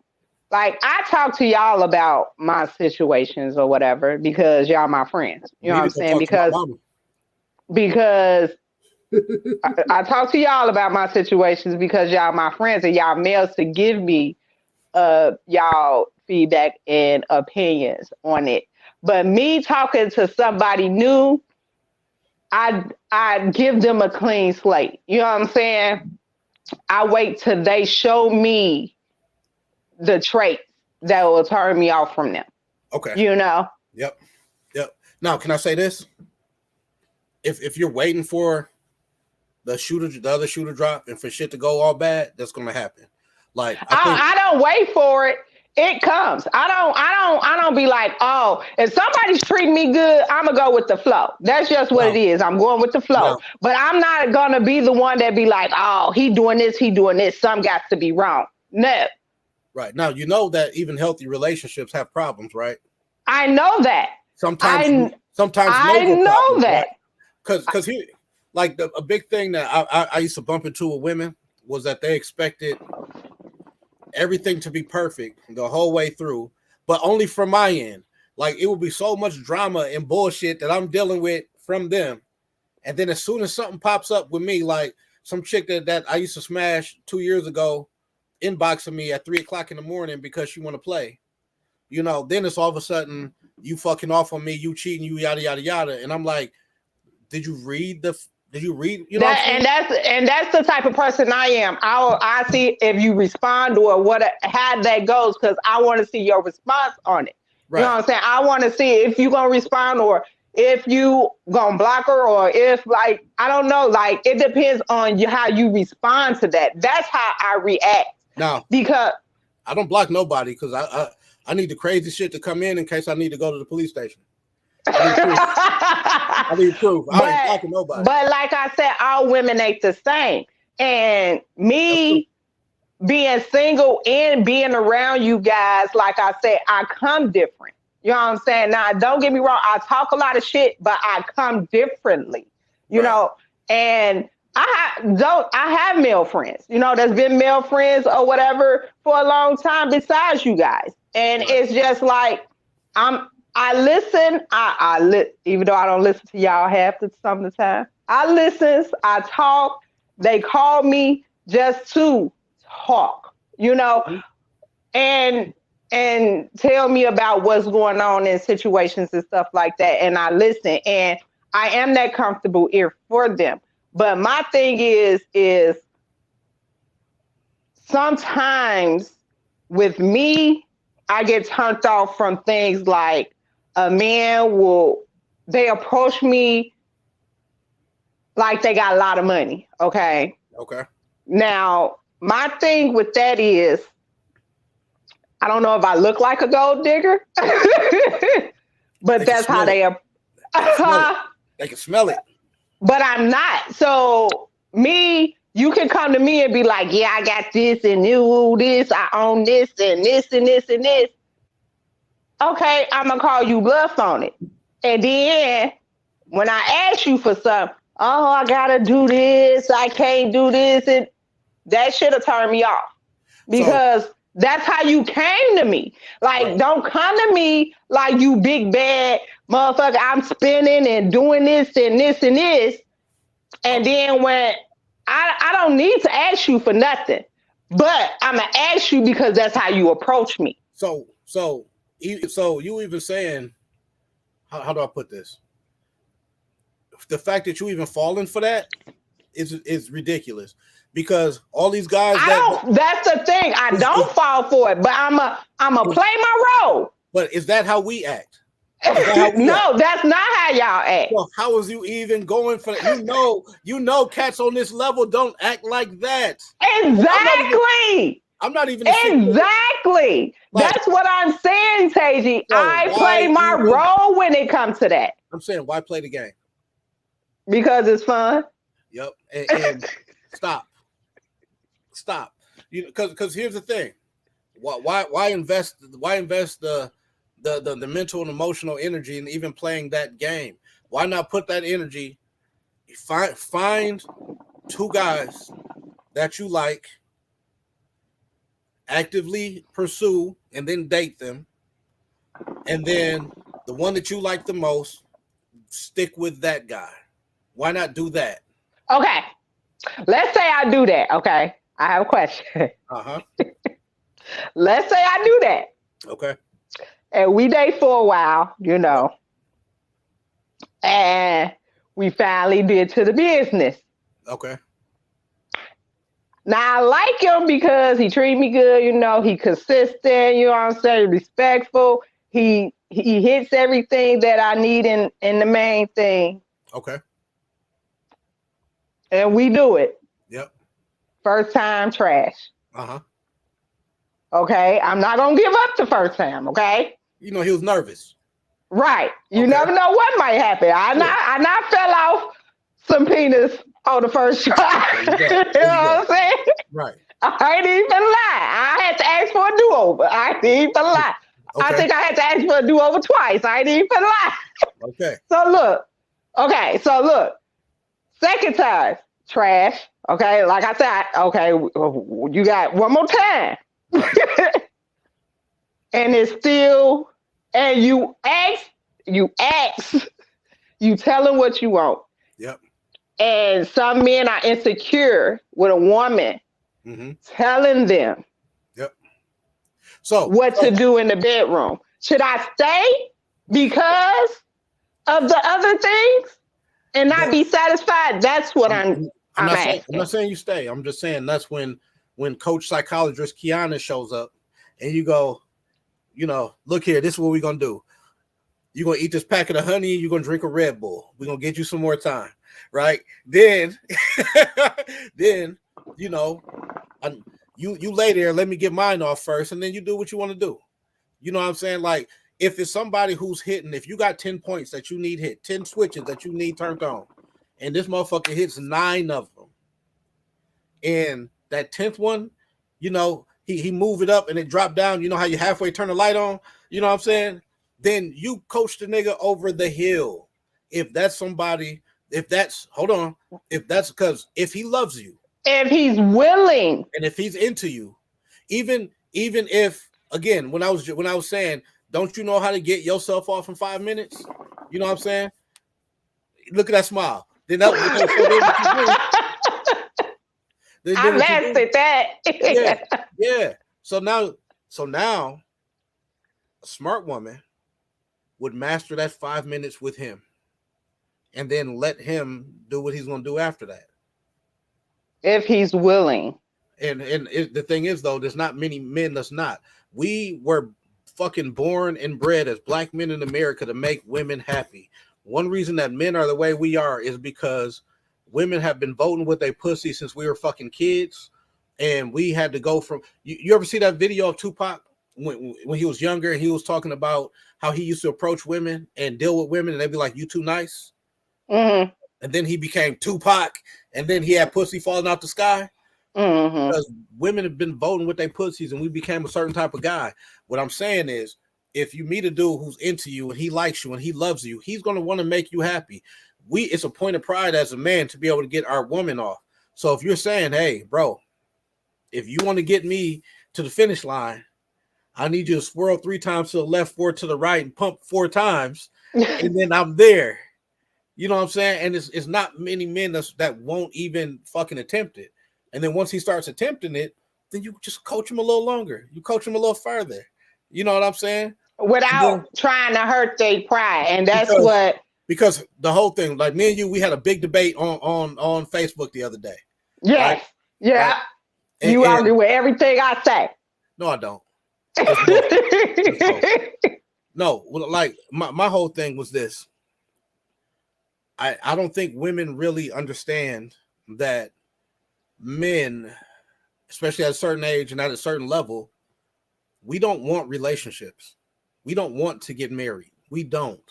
I talk to y'all about my situations or whatever because y'all my friends. You know what I'm saying? Because I talk to y'all about my situations because y'all my friends and y'all males to give me y'all feedback and opinions on it. But me talking to somebody new, I give them a clean slate. You know what I'm saying? I wait till they show me the traits that will turn me off from them. Okay. You know? Yep. Now, can I say this? If you're waiting for the other shooter drop and for shit to go all bad, that's gonna happen. Like I don't wait for it. It comes. I don't be like, oh, if somebody's treating me good, I'm gonna go with the flow. That's just what it is. I'm going with the flow. No. But I'm not gonna be the one that be like, oh, he doing this. Some got to be wrong. No. Right. Now you know that even healthy relationships have problems, right? I know that. Sometimes I know problems, that. Right? Because here, like a big thing that I used to bump into with women was that they expected everything to be perfect the whole way through, but only from my end. Like it would be so much drama and bullshit that I'm dealing with from them. And then as soon as something pops up with me, like some chick that I used to smash 2 years ago, inboxing me at 3:00 in the morning because she want to play, you know, then it's all of a sudden you fucking off on me, you cheating, you yada yada yada. And I'm like, did you read? You know, and that's the type of person I am. I see if you respond or how that goes because I want to see your response on it. Right. You know what I'm saying? I want to see if you gonna respond or if you gonna block her or if like I don't know. Like it depends on how you respond to that. That's how I react. Now, because I don't block nobody because I need the crazy shit to come in case I need to go to the police station. I need proof. I ain't blocking nobody. But like I said, all women ain't the same. And me being single and being around you guys, like I said, I come different. You know what I'm saying? Now, don't get me wrong. I talk a lot of shit, but I come differently. You know, and I have male friends. You know, there's been male friends or whatever for a long time besides you guys. And it's just like I listen. Even though I don't listen to y'all some of the time. I listen. I talk. They call me just to talk, you know, and tell me about what's going on in situations and stuff like that. And I listen, and I am that comfortable ear for them. But my thing is sometimes with me, I get turned off from things like a man they approach me like they got a lot of money. Okay. Now, my thing with that is, I don't know if I look like a gold digger, but that's how they are. They can smell it. But I'm not. So you can come to me and be like, yeah, I got this and this, I own this and this and this and this. Okay, I'm gonna call you bluff on it. And then when I ask you for something, oh, I gotta do this, I can't do this, and that should have turned me off. Because that's how you came to me. Like, don't come to me like you big bad motherfucker. I'm spinning and doing this and this and this. And then when I don't need to ask you for nothing, but I'm gonna ask you because that's how you approach me. So you even saying, how do I put this? The fact that you even falling for that is ridiculous. Because all these guys that's the thing. I don't fall for it, but I'm a play my role. But is that how we act? No, that's not how y'all act. Well, how is you even going for that? You know cats on this level don't act like that. Exactly. I'm not even exactly. That's what I'm saying, Taji. So I play my role when it comes to that. I'm saying, why play the game? Because it's fun. Yep. And stop. Because here's the thing. Why invest the mental and emotional energy in even playing that game? Why not put that energy? Find two guys that you like, actively pursue, and then date them, and then the one that you like the most, stick with that guy. Why not do that? Okay, let's say I do that. Okay, I have a question. Let's say I do that. Okay. And we date for a while, and we finally did to the business. Okay. Now I like him because he treat me good, he consistent, you know what I'm saying, respectful. He hits everything that I need in the main thing. Okay. And we do it. Yep. First time trash. Uh-huh. Okay. I'm not gonna give up the first time, okay? He was nervous. Right. You never know what might happen. I not fell off some penis on the first try. You know what I'm saying? Right. I ain't even lie. I had to ask for a do-over. I ain't even lie. Okay. I think I had to ask for a do-over twice. I ain't even lie. Okay. So look. Second time, trash. Okay, like I said, okay, you got one more time. And it's still, and you tell them what you want. Yep. And some men are insecure with a woman telling them what to do in the bedroom. Should I stay because of the other things and not be satisfied? That's what I'm asking. I'm not saying you stay. I'm just saying that's when coach psychologist Kianna shows up and you go, look here, this is what we're going to do. You're going to eat this packet of honey. You're going to drink a Red Bull. We're going to get you some more time. Right. Then, you lay there, let me get mine off first. And then you do what you want to do. You know what I'm saying? Like if it's somebody who's hitting, if you got 10 points that you need hit, 10 switches that you need turned on, and this motherfucker hits 9 of them. And that 10th one, he move it up and it dropped down. You know how you halfway turn the light on? You know what I'm saying? Then you coach the nigga over the hill. If that's because if he loves you, if he's willing, and if he's into you, even if, again, when I was saying, don't you know how to get yourself off in 5 minutes? You know what I'm saying? Look at that smile. Then I laughed at that. Yeah. So now a smart woman would master that 5 minutes with him and then let him do what he's going to do after that. If he's willing. And the thing is, though, there's not many men that's not. We were fucking born and bred as black men in America to make women happy. One reason that men are the way we are is because women have been voting with their pussy since we were fucking kids. And we had to go from, you ever see that video of Tupac when he was younger and he was talking about how he used to approach women and deal with women and they'd be like, you too nice? Mm-hmm. And then he became Tupac, and then he had pussy falling out the sky. Mm-hmm. Because women have been voting with their pussies, and we became a certain type of guy. What I'm saying is, if you meet a dude who's into you and he likes you and he loves you, he's going to want to make you happy. It's a point of pride as a man to be able to get our woman off. So if you're saying, hey, bro, if you want to get me to the finish line, I need you to swirl 3 times to the left, 4 to the right, and pump 4 times, and then I'm there. You know what I'm saying? And it's not many men that won't even fucking attempt it. And then once he starts attempting it, then you just coach him a little longer. You coach him a little further. You know what I'm saying? Without trying to hurt their pride. And that's because the whole thing, like me and you, we had a big debate on Facebook the other day. Yes. Right? Yeah. Right? You argue with everything I say. No, I don't. No, like my whole thing was this. I don't think women really understand that men, especially at a certain age and at a certain level, we don't want relationships. We don't want to get married. We don't.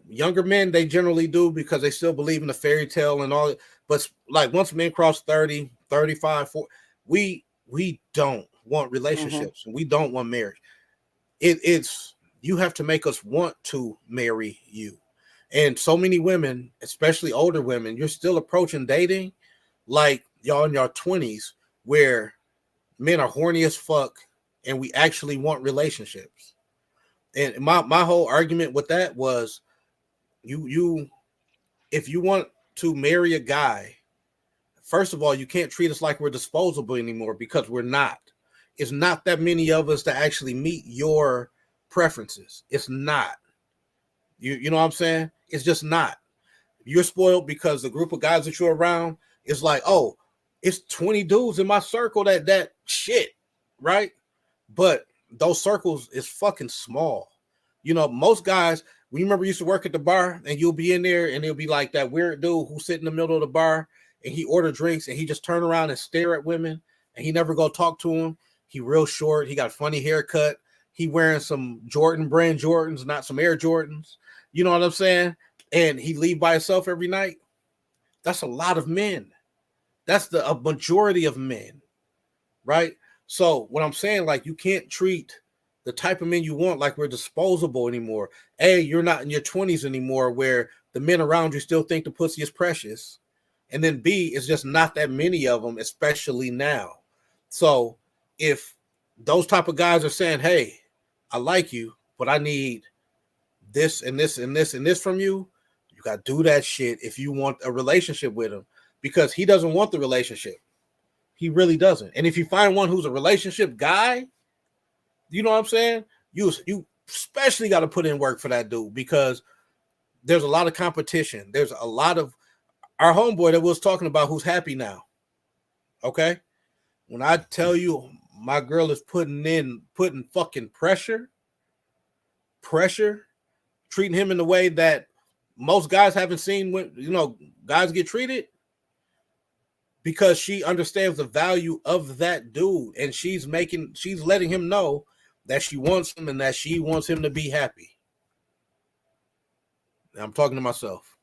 Younger men, they generally do because they still believe in the fairy tale and all. But like once men cross 30, 35, 40, we don't want relationships. And we don't want marriage. It's you have to make us want to marry you. And so many women, especially older women, you're still approaching dating like y'all in your 20s where men are horny as fuck and we actually want relationships. And my whole argument with that was you if you want to marry a guy, first of all, you can't treat us like we're disposable anymore because we're not. It's not that many of us that actually meet your preferences. It's not. You know what I'm saying? It's just not. You're spoiled because the group of guys that you're around is like, oh, it's 20 dudes in my circle that shit, right? But those circles is fucking small. You know, most guys, we remember used to work at the bar and you'll be in there and it'll be like that weird dude who sit in the middle of the bar and he order drinks and he just turn around and stare at women and he never go talk to them. He real short. He got funny haircut. He wearing some Jordan brand Jordans, not some Air Jordans. You know what I'm saying? And he leave by himself every night. That's a lot of men. That's a majority of men, right? So what I'm saying, like, you can't treat the type of men you want like we're disposable anymore. A, you're not in your 20s anymore where the men around you still think the pussy is precious. And then B, it's just not that many of them, especially now. So if those type of guys are saying, hey, I like you, but I need this and this and this and this from you, you got to do that shit if you want a relationship with him because he doesn't want the relationship. He really doesn't. And if you find one who's a relationship guy, you know what I'm saying? You especially got to put in work for that dude because there's a lot of competition. There's a lot of our homeboy that we was talking about who's happy now. Okay? When I tell you my girl is putting fucking pressure, treating him in the way that most guys haven't seen when, you know, guys get treated because she understands the value of that dude and she's letting him know that she wants him and that she wants him to be happy. I'm talking to myself.